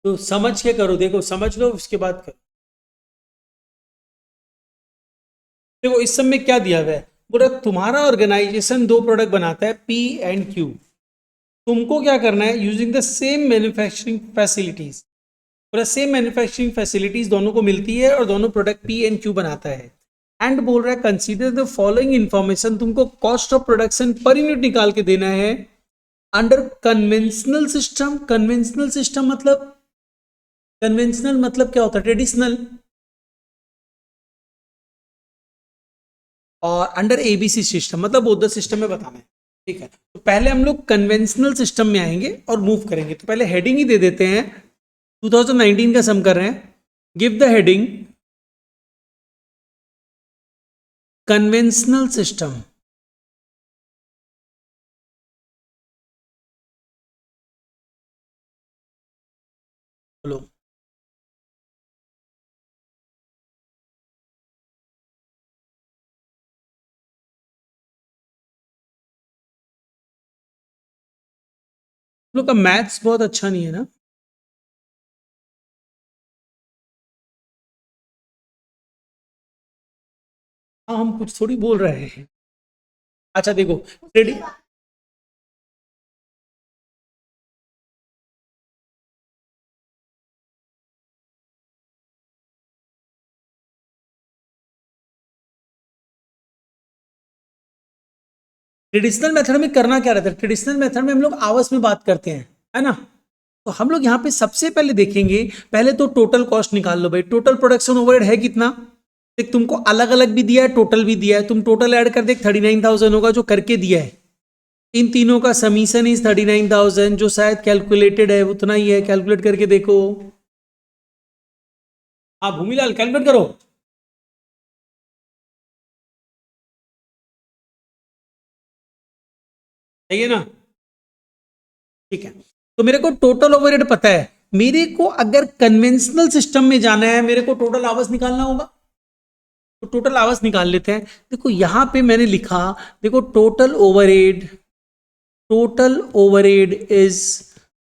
तो समझ के करो, देखो समझ लो उसके बाद करो। देखो इस सब में क्या दिया हुआ है, बोला तुम्हारा ऑर्गेनाइजेशन दो प्रोडक्ट बनाता है पी एंड क्यू। तुमको क्या करना है, using the same manufacturing facilities, पूरा सेम मैन्युफैक्चरिंग फैसिलिटीज दोनों को मिलती है और दोनों प्रोडक्ट पी एंड क्यू बनाता है। एंड बोल रहा है कंसीडर द फॉलोइंग इंफॉर्मेशन, तुमको cost of production per unit निकाल के देना है under conventional system. Conventional system मतलब, कन्वेंशनल मतलब क्या होता है, ट्रेडिशनल। और अंडर एबीसी सिस्टम मतलब बोथ सिस्टम में बताना है। ठीक है, तो पहले हम लोग कन्वेंशनल सिस्टम में आएंगे और मूव करेंगे। तो पहले हेडिंग ही दे देते हैं, 2019 का सम कर रहे हैं। Give the heading conventional system. बोलो। लोग का मैथ्स बहुत अच्छा नहीं है ना। हाँ हम कुछ थोड़ी बोल रहे हैं। अच्छा देखो, ट्रेडिशनल मेथड में करना क्या रहता है, ट्रेडिशनल मेथड में हम लोग आवर्स में बात करते हैं, है ना। तो हम लोग यहाँ पे सबसे पहले देखेंगे, पहले तो टोटल कॉस्ट निकाल लो भाई, टोटल प्रोडक्शन ओवरहेड है कितना। देख तुमको अलग अलग भी दिया है, टोटल भी दिया है, तुम टोटल ऐड कर देख 39,000 होगा जो करके दिया है। इन तीनों का समीशन इज 39,000, जो शायद कैलकुलेटेड है उतना ही है, कैलकुलेट करके देखो। हाँ भूमिलाल कैलकुलेट करो। सही है ना। ठीक है, तो मेरे को टोटल ओवरहेड पता है। मेरे को अगर कन्वेंशनल सिस्टम में जाना है, मेरे को टोटल आवर्स निकालना होगा। तो टोटल आवर्स निकाल लेते हैं। देखो यहां पे मैंने लिखा, देखो टोटल ओवरहेड इज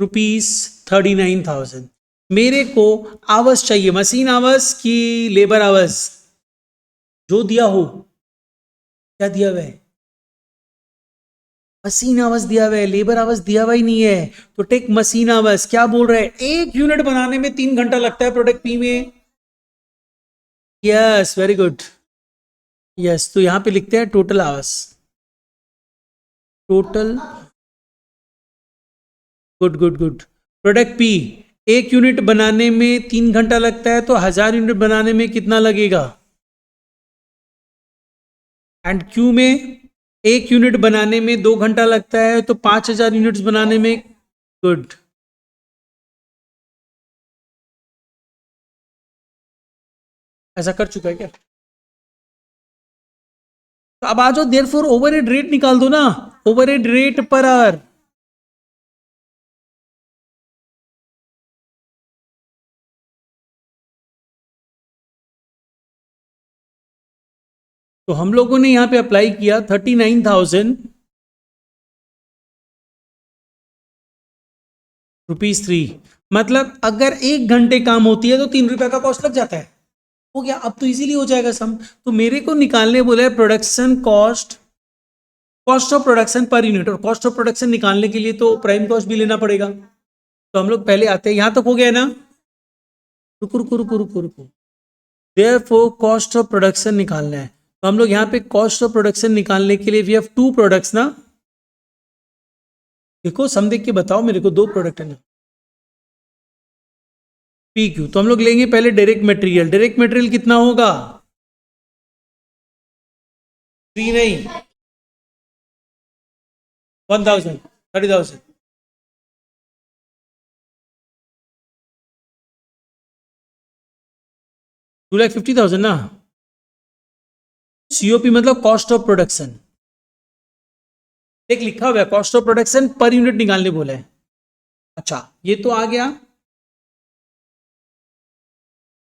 ₹39,000। मेरे को आवर्स चाहिए, मशीन आवर्स की लेबर आवर्स, जो दिया हो। क्या दिया हुआ है, मशीन आवर्स दिया हुआ है, लेबर आवर्स दिया हुआ ही नहीं है। तो टेक मशीन आवर्स, क्या बोल रहा है, एक यूनिट बनाने में 3 घंटा लगता है प्रोडक्ट पी में। Yes very good. यस, तो यहां पे लिखते हैं total hours, total, good good good. Product P, एक यूनिट बनाने में 3 घंटा लगता है, तो 1,000 यूनिट बनाने में कितना लगेगा। एंड क्यू में एक यूनिट बनाने में 2 घंटा लगता है, तो 5,000 यूनिट्स बनाने में। गुड। ऐसा कर चुका है क्या। तो अब आ जाओ, देयर फोर ओवरहेड रेट निकाल दो ना, ओवरहेड रेट पर आवर। तो हम लोगों ने यहां पे अप्लाई किया 39,000 ₹3। मतलब अगर 1 घंटे काम होती है तो ₹3 का कॉस्ट लग जाता है। हो गया, अब तो इजीली हो जाएगा सम। तो मेरे को निकालने बोला है production cost, cost of production per unit, और कॉस्ट ऑफ प्रोडक्शन निकालने के लिए तो प्राइम कॉस्ट भी लेना पड़ेगा। तो हम लोग पहले आते हैं, यहां तक हो गया ना? रुको रुको रुको रुको रुको, देयरफॉर कॉस्ट ऑफ प्रोडक्शन निकालना है। तो हम लोग यहाँ पे कॉस्ट ऑफ प्रोडक्शन निकालने के लिए वी हैव 2 प्रोडक्ट्स ना। देखो सम देख के बताओ मेरे को, 2 प्रोडक्ट है ना। पी क्यू, तो हम लोग लेंगे पहले डायरेक्ट मटेरियल। डायरेक्ट मटेरियल कितना होगा? 3 नहीं, 1000, 30,000। 2,50,000 ना। सीओपी मतलब कॉस्ट ऑफ प्रोडक्शन, एक लिखा हुआ है cost of production per unit निकालने बोला है। अच्छा ये तो आ गया।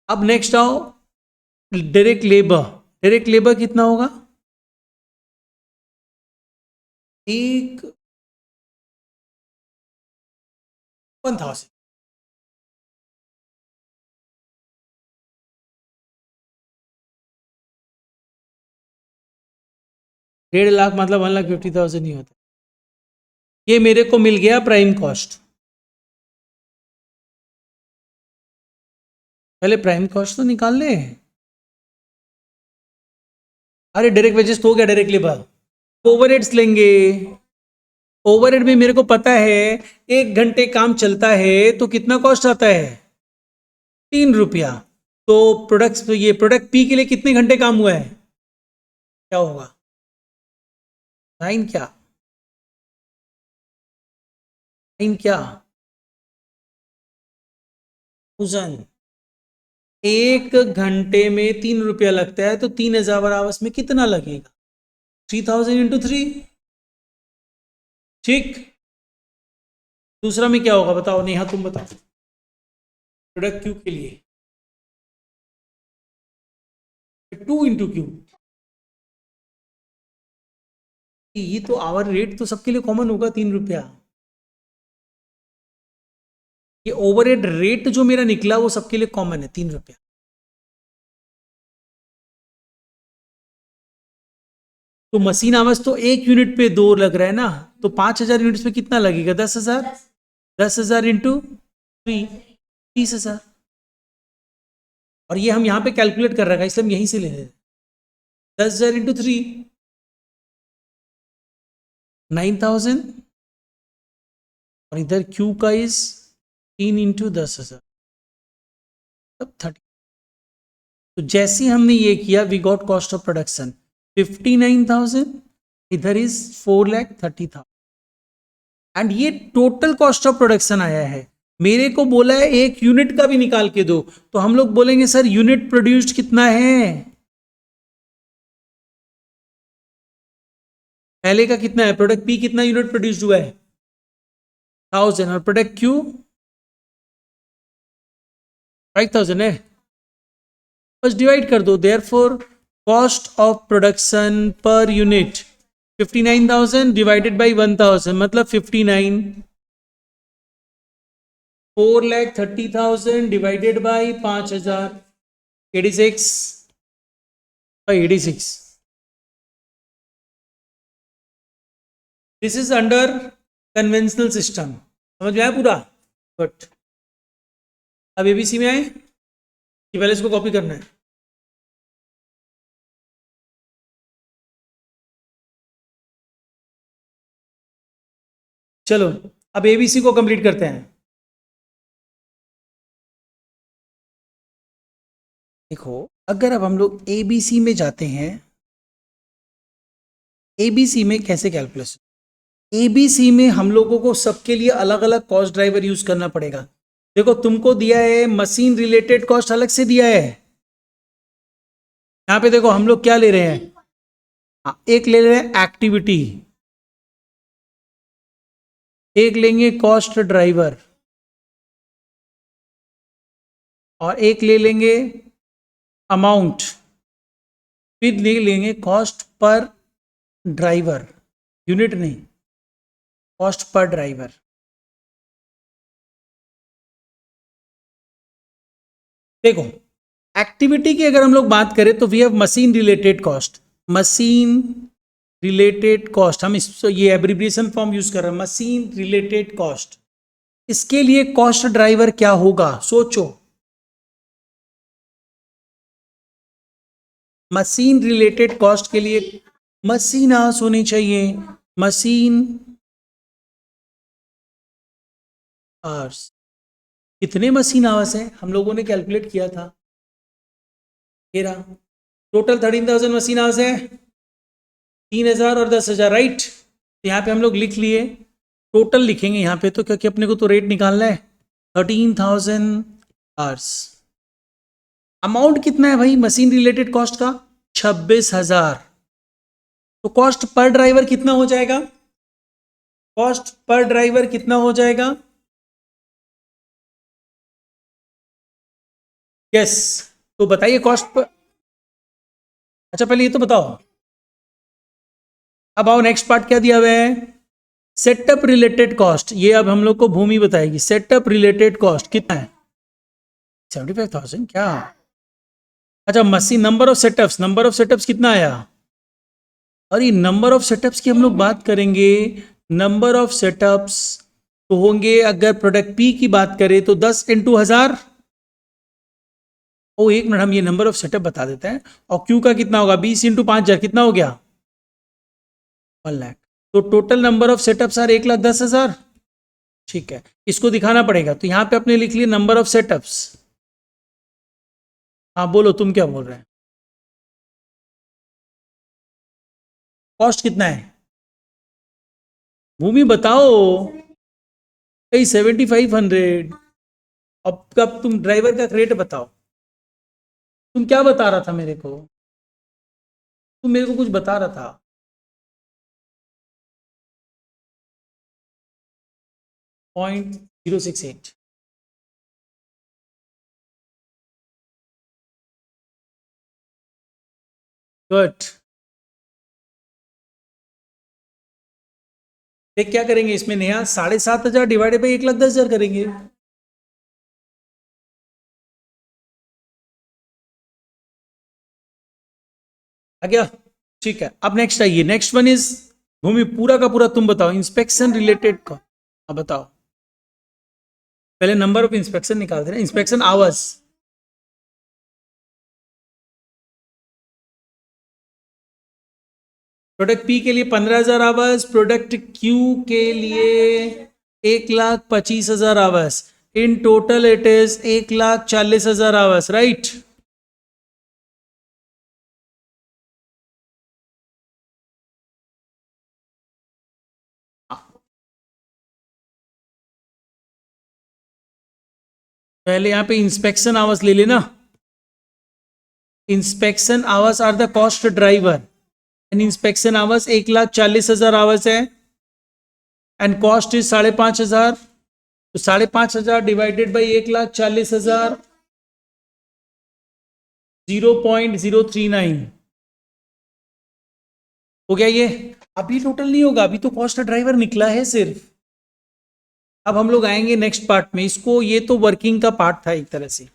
अब नेक्स्ट आओ डायरेक्ट लेबर। डायरेक्ट लेबर कितना होगा? एक 1000, 1.5 लाख मतलब 1,50,000 ही होता है। ये मेरे को मिल गया प्राइम कॉस्ट। पहले प्राइम कॉस्ट तो निकाल ले। अरे डायरेक्ट वेजेस तो हो गया, डायरेक्ट लेबर। ओवरहेड्स लेंगे। ओवरहेड में मेरे को पता है 1 घंटे काम चलता है तो कितना कॉस्ट आता है? ₹3। तो प्रोडक्ट, तो ये प्रोडक्ट पी के लिए कितने घंटे काम हुआ है? क्या होगा? 9 क्या? 9 क्या? 1000। 1 घंटे में ₹3 लगता है, तो 3,000 आवर्स में कितना लगेगा? 3000 इंटू 3। ठीक। दूसरा में क्या होगा बताओ, नेहा तुम बताओ। प्रोडक्ट क्यू के लिए 2 इंटू क्यू। ये तो आवर रेट तो सबके लिए कॉमन होगा, ₹3। ये ओवरहेड रेट जो मेरा निकला वो सबके लिए कॉमन है, ₹3। तो मशीन आवर्स तो 1 यूनिट पे 2 लग रहा है ना, तो 5,000 यूनिट्स पे कितना लगेगा? 10,000। 10,000 इंटू 3, 30,000। और ये हम यहाँ पे कैलकुलेट कर रहे हैं इसलिए हम यहीं से ले रहे हैं। 10,000 इंटू 3, 9,000। और इधर क्यू का इज 3 इंटू 10,000, तब 30। तो जैसे हमने ये किया we got cost of production 59,000, इधर इज 4,30,000। एंड ये टोटल कॉस्ट ऑफ प्रोडक्शन आया है। मेरे को बोला है 1 यूनिट का भी निकाल के दो, तो हम लोग बोलेंगे सर यूनिट प्रोड्यूस्ड कितना है? पहले का कितना है? प्रोडक्ट पी कितना यूनिट प्रोड्यूस्ड हुआ है? 1000। और प्रोडक्ट क्यू 5,000 है। बस डिवाइड कर दो, therefore cost of production per unit 59,000 divided by 1,000 मतलब 59। 4,30,000 divided by 5,000, 86 by 86। This is under conventional system. समझ में आया पूरा? बट अब एबीसी में आए कि पहले इसको कॉपी करना है? चलो अब एबीसी को कंप्लीट करते हैं। देखो अगर अब हम लोग एबीसी में जाते हैं, एबीसी में कैसे कैलकुलेशन? एबीसी में हम लोगों को सबके लिए अलग अलग कॉस्ट ड्राइवर यूज करना पड़ेगा। देखो तुमको दिया है मशीन रिलेटेड कॉस्ट अलग से दिया है। यहां पे देखो हम लोग क्या ले रहे हैं, हाँ, एक ले रहे हैं एक्टिविटी, एक लेंगे कॉस्ट ड्राइवर, और एक ले लेंगे अमाउंट, फिर ले लेंगे कॉस्ट पर ड्राइवर, यूनिट नहीं, कॉस्ट पर ड्राइवर। देखो, एक्टिविटी की अगर हम लोग बात करें तो we have machine related cost. Machine related cost, हम इस ये एब्रिविएशन फॉर्म यूज कर रहे हैं, मशीन रिलेटेड कॉस्ट। इसके लिए कॉस्ट ड्राइवर क्या होगा, सोचो। मशीन रिलेटेड कॉस्ट के लिए मशीन आवर्स होनी चाहिए, मशीन आवर्स। कितने मशीन आवर्स है हम लोगों ने कैलकुलेट किया था, टोटल 13,000 मशीन आवर्स है, 3,000 और 10,000, राइट। तो यहाँ पे हम लोग लिख लिए, टोटल लिखेंगे यहाँ पे तो, क्योंकि अपने को तो रेट निकालना है। 13,000 आवर्स। अमाउंट कितना है भाई मशीन रिलेटेड कॉस्ट का, 26,000। तो कॉस्ट पर ड्राइवर कितना हो जाएगा, कॉस्ट पर ड्राइवर कितना हो जाएगा, यस। तो बताइए कॉस्ट पर। अच्छा पहले ये तो बताओ, अब आओ नेक्स्ट पार्ट क्या दिया हुआ है, सेटअप रिलेटेड कॉस्ट। ये अब हम लोग को भूमि बताएगी, सेटअप रिलेटेड कॉस्ट कितना है, 75,000 क्या। अच्छा machine, number of setups, number of setups कितना आया, और ये नंबर ऑफ सेटअप्स की हम लोग बात करेंगे। नंबर ऑफ सेटअप्स तो होंगे, अगर प्रोडक्ट पी की बात करें तो 10 इंटू 1000। ओ एक मिनट, हम ये नंबर ऑफ सेटअप बता देते हैं। और क्यू का कितना होगा, 20 इंटू 5,000, कितना हो गया, 1,00,000। तो total number of setups are 1,10,000। ठीक है, इसको दिखाना पड़ेगा, तो यहां पे अपने लिख लिए नंबर ऑफ सेटअप्स। हाँ बोलो, तुम क्या बोल रहे हैं, कॉस्ट कितना है, भूमि बताओ। कहीं 7,500। अब कब तुम ड्राइवर का रेट बताओ, तुम क्या बता रहा था मेरे को, तुम मेरे को कुछ बता रहा था। 0.068। गुड। देख क्या करेंगे इसमें नेहा, 7,500 डिवाइडेड बाई 1,10,000 करेंगे। आ गया, ठीक है। अब नेक्स्ट आइए, नेक्स्ट वन इज, भूमि पूरा का पूरा तुम बताओ, इंस्पेक्शन रिलेटेड का। अब बताओ, पहले नंबर ऑफ इंस्पेक्शन निकालते हैं, इंस्पेक्शन आवर्स। प्रोडक्ट पी के लिए 15,000 आवर्स, प्रोडक्ट क्यू के लिए 1,25,000 hours. In total it is 1,40,000 hours, right. पहले यहां पे इंस्पेक्शन आवर्स ले लेना, inspection hours are the cost driver, and inspection hours 1,40,000 hours है, एंड कॉस्ट इज 5,500। तो 5,500 डिवाइडेड बाई 1,40,000, 0.039 हो गया ये। अभी टोटल नहीं होगा, अभी तो कॉस्ट ड्राइवर निकला है सिर्फ। अब हम लोग आएंगे नेक्स्ट पार्ट में, इसको, ये तो वर्किंग का पार्ट था एक तरह से।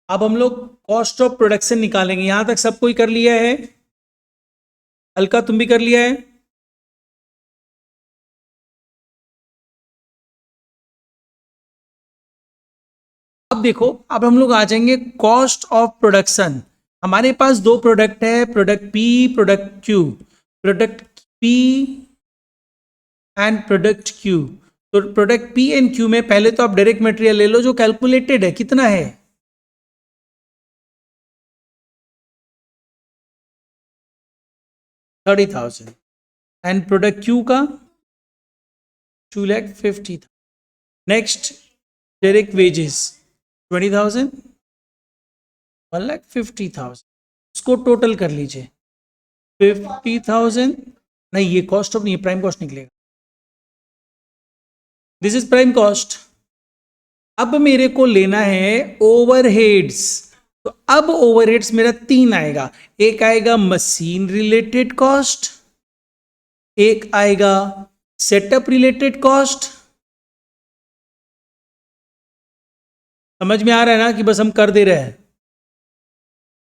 अब हम लोग कॉस्ट ऑफ प्रोडक्शन निकालेंगे। यहां तक सब कोई कर लिया है, अलका तुम भी कर लिया है। अब देखो, अब हम लोग आ जाएंगे कॉस्ट ऑफ प्रोडक्शन। हमारे पास दो प्रोडक्ट है, product P, product Q. Product P and product Q. तो प्रोडक्ट पी एंड क्यू में पहले तो आप डायरेक्ट मटेरियल ले लो जो कैलकुलेटेड है, कितना है, 30,000। एंड प्रोडक्ट क्यू का 2,50,000। Next, direct wages 20,000, 1,50,000। इसको टोटल कर लीजिए, 50,000। नहीं ये कॉस्ट ऑफ नहीं है, प्राइम कॉस्ट निकलेगा, दिस इज प्राइम कॉस्ट। अब मेरे को लेना है ओवरहेड्स। तो अब ओवरहेड्स मेरा 3 आएगा, एक आएगा मशीन रिलेटेड कॉस्ट, एक आएगा सेटअप रिलेटेड कॉस्ट, समझ में आ रहा है ना कि बस हम कर दे रहे हैं.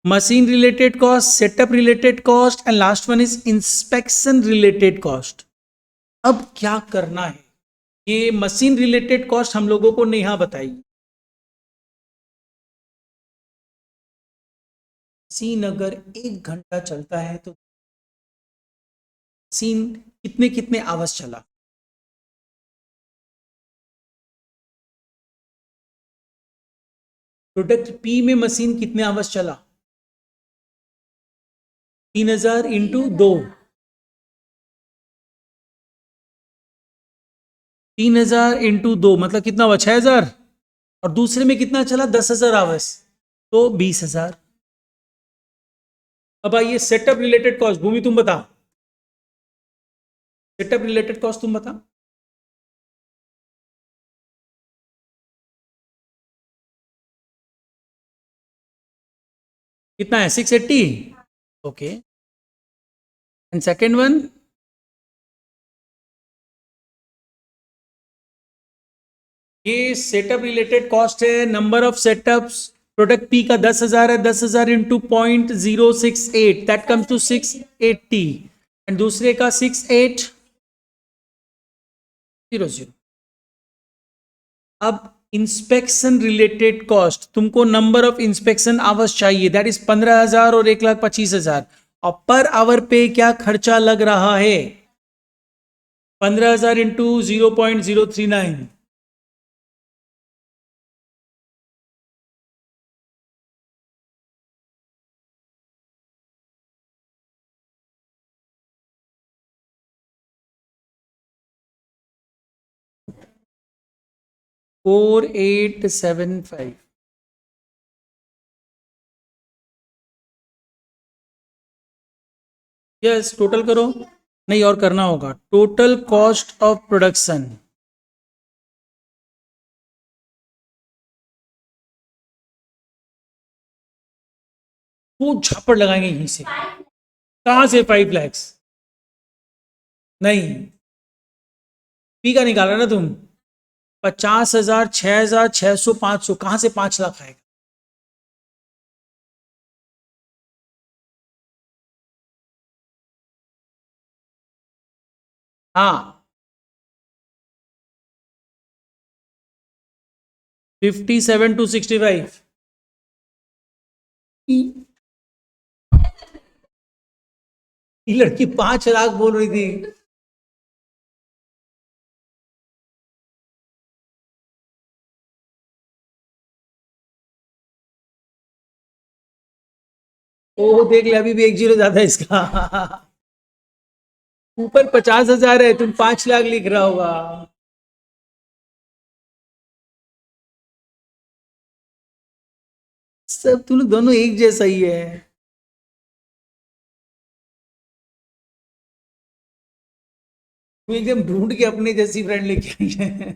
Machine related cost, setup related cost and last one is inspection related cost. अब क्या करना है, ये मशीन रिलेटेड कॉस्ट हम लोगों को नेहा बताई. मशीन अगर 1 घंटा चलता है तो मशीन कितने कितने आवर्स चला. प्रोडक्ट पी में मशीन कितने आवर्स चला. 3000 इंटू 2, 3000 इंटू 2 मतलब कितना हुआ 6000. और दूसरे में कितना चला 10,000 आवर्स, तो 20,000. अब आइए सेटअप रिलेटेड कॉस्ट. भूमि तुम बता, सेटअप रिलेटेड कॉस्ट तुम बता. कितना है 680. Okay, and second one. ये सेटअप रिलेटेड कॉस्ट है, number of setups. Product P का 10,000 है, 10,000 into 0.068 that comes to 680. And दूसरे का 6800. अब इंस्पेक्शन रिलेटेड कॉस्ट, तुमको नंबर ऑफ इंस्पेक्शन आवर्स चाहिए, दैट इज 15,000 और 1,25,000. और पर आवर पे क्या खर्चा लग रहा है. 15,000 इंटू 0.039. $4875. यस, टोटल करो. नहीं, और करना होगा. Total cost of production. वो झापड़ लगाएंगे यहीं से. कहां से 5 लाख. नहीं, पी का निकाला ना तुम. 50,000, 6,000, 600, 500, कहां से 5 लाख आएगा. हाँ, 57 to 65. ये लड़की 5 लाख बोल रही थी. ओ देख ले, अभी भी एक जीरो ज्यादा है इसका. ऊपर 50,000 है, तुम 5 लाख लिख रहा होगा. सब तुम लोग दोनों एक जैसा ही है. तुम एकदम ढूंढ के अपने जैसी फ्रेंड लेके आई है.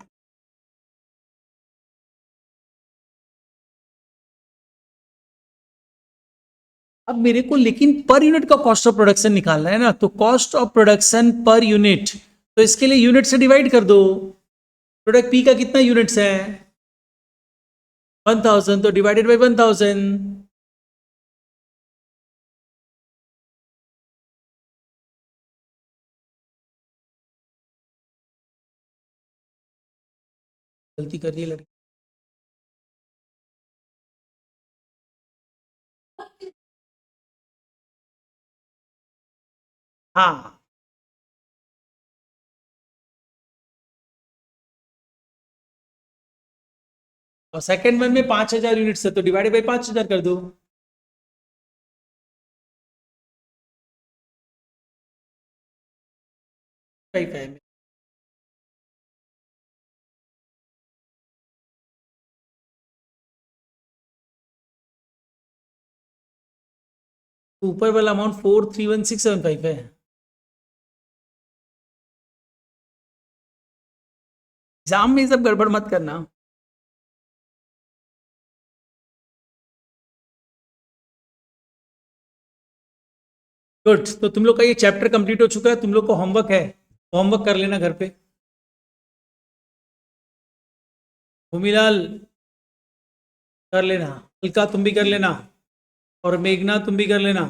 अब मेरे को लेकिन पर यूनिट का कॉस्ट ऑफ प्रोडक्शन निकालना है ना, तो cost of production per unit, तो इसके लिए यूनिट से डिवाइड कर दो. प्रोडक्ट पी का कितना यूनिट्स है 1000, तो डिवाइडेड बाय 1000. गलती कर रही है लड़की. हाँ, और सेकेंड वन में 5,000 यूनिट्स है, तो डिवाइडेड बाई 5,000 कर दो. 5 है. ऊपर वाला अमाउंट 431,675 है. एग्जाम में ये सब गड़बड़ मत करना. गुड, तो तुम लोग का ये चैप्टर कंप्लीट हो चुका है. तुम लोग को होमवर्क है, होमवर्क कर लेना घर पे. भूमिलाल, कर लेना। अलका तुम भी कर लेना, और मेघना तुम भी कर लेना।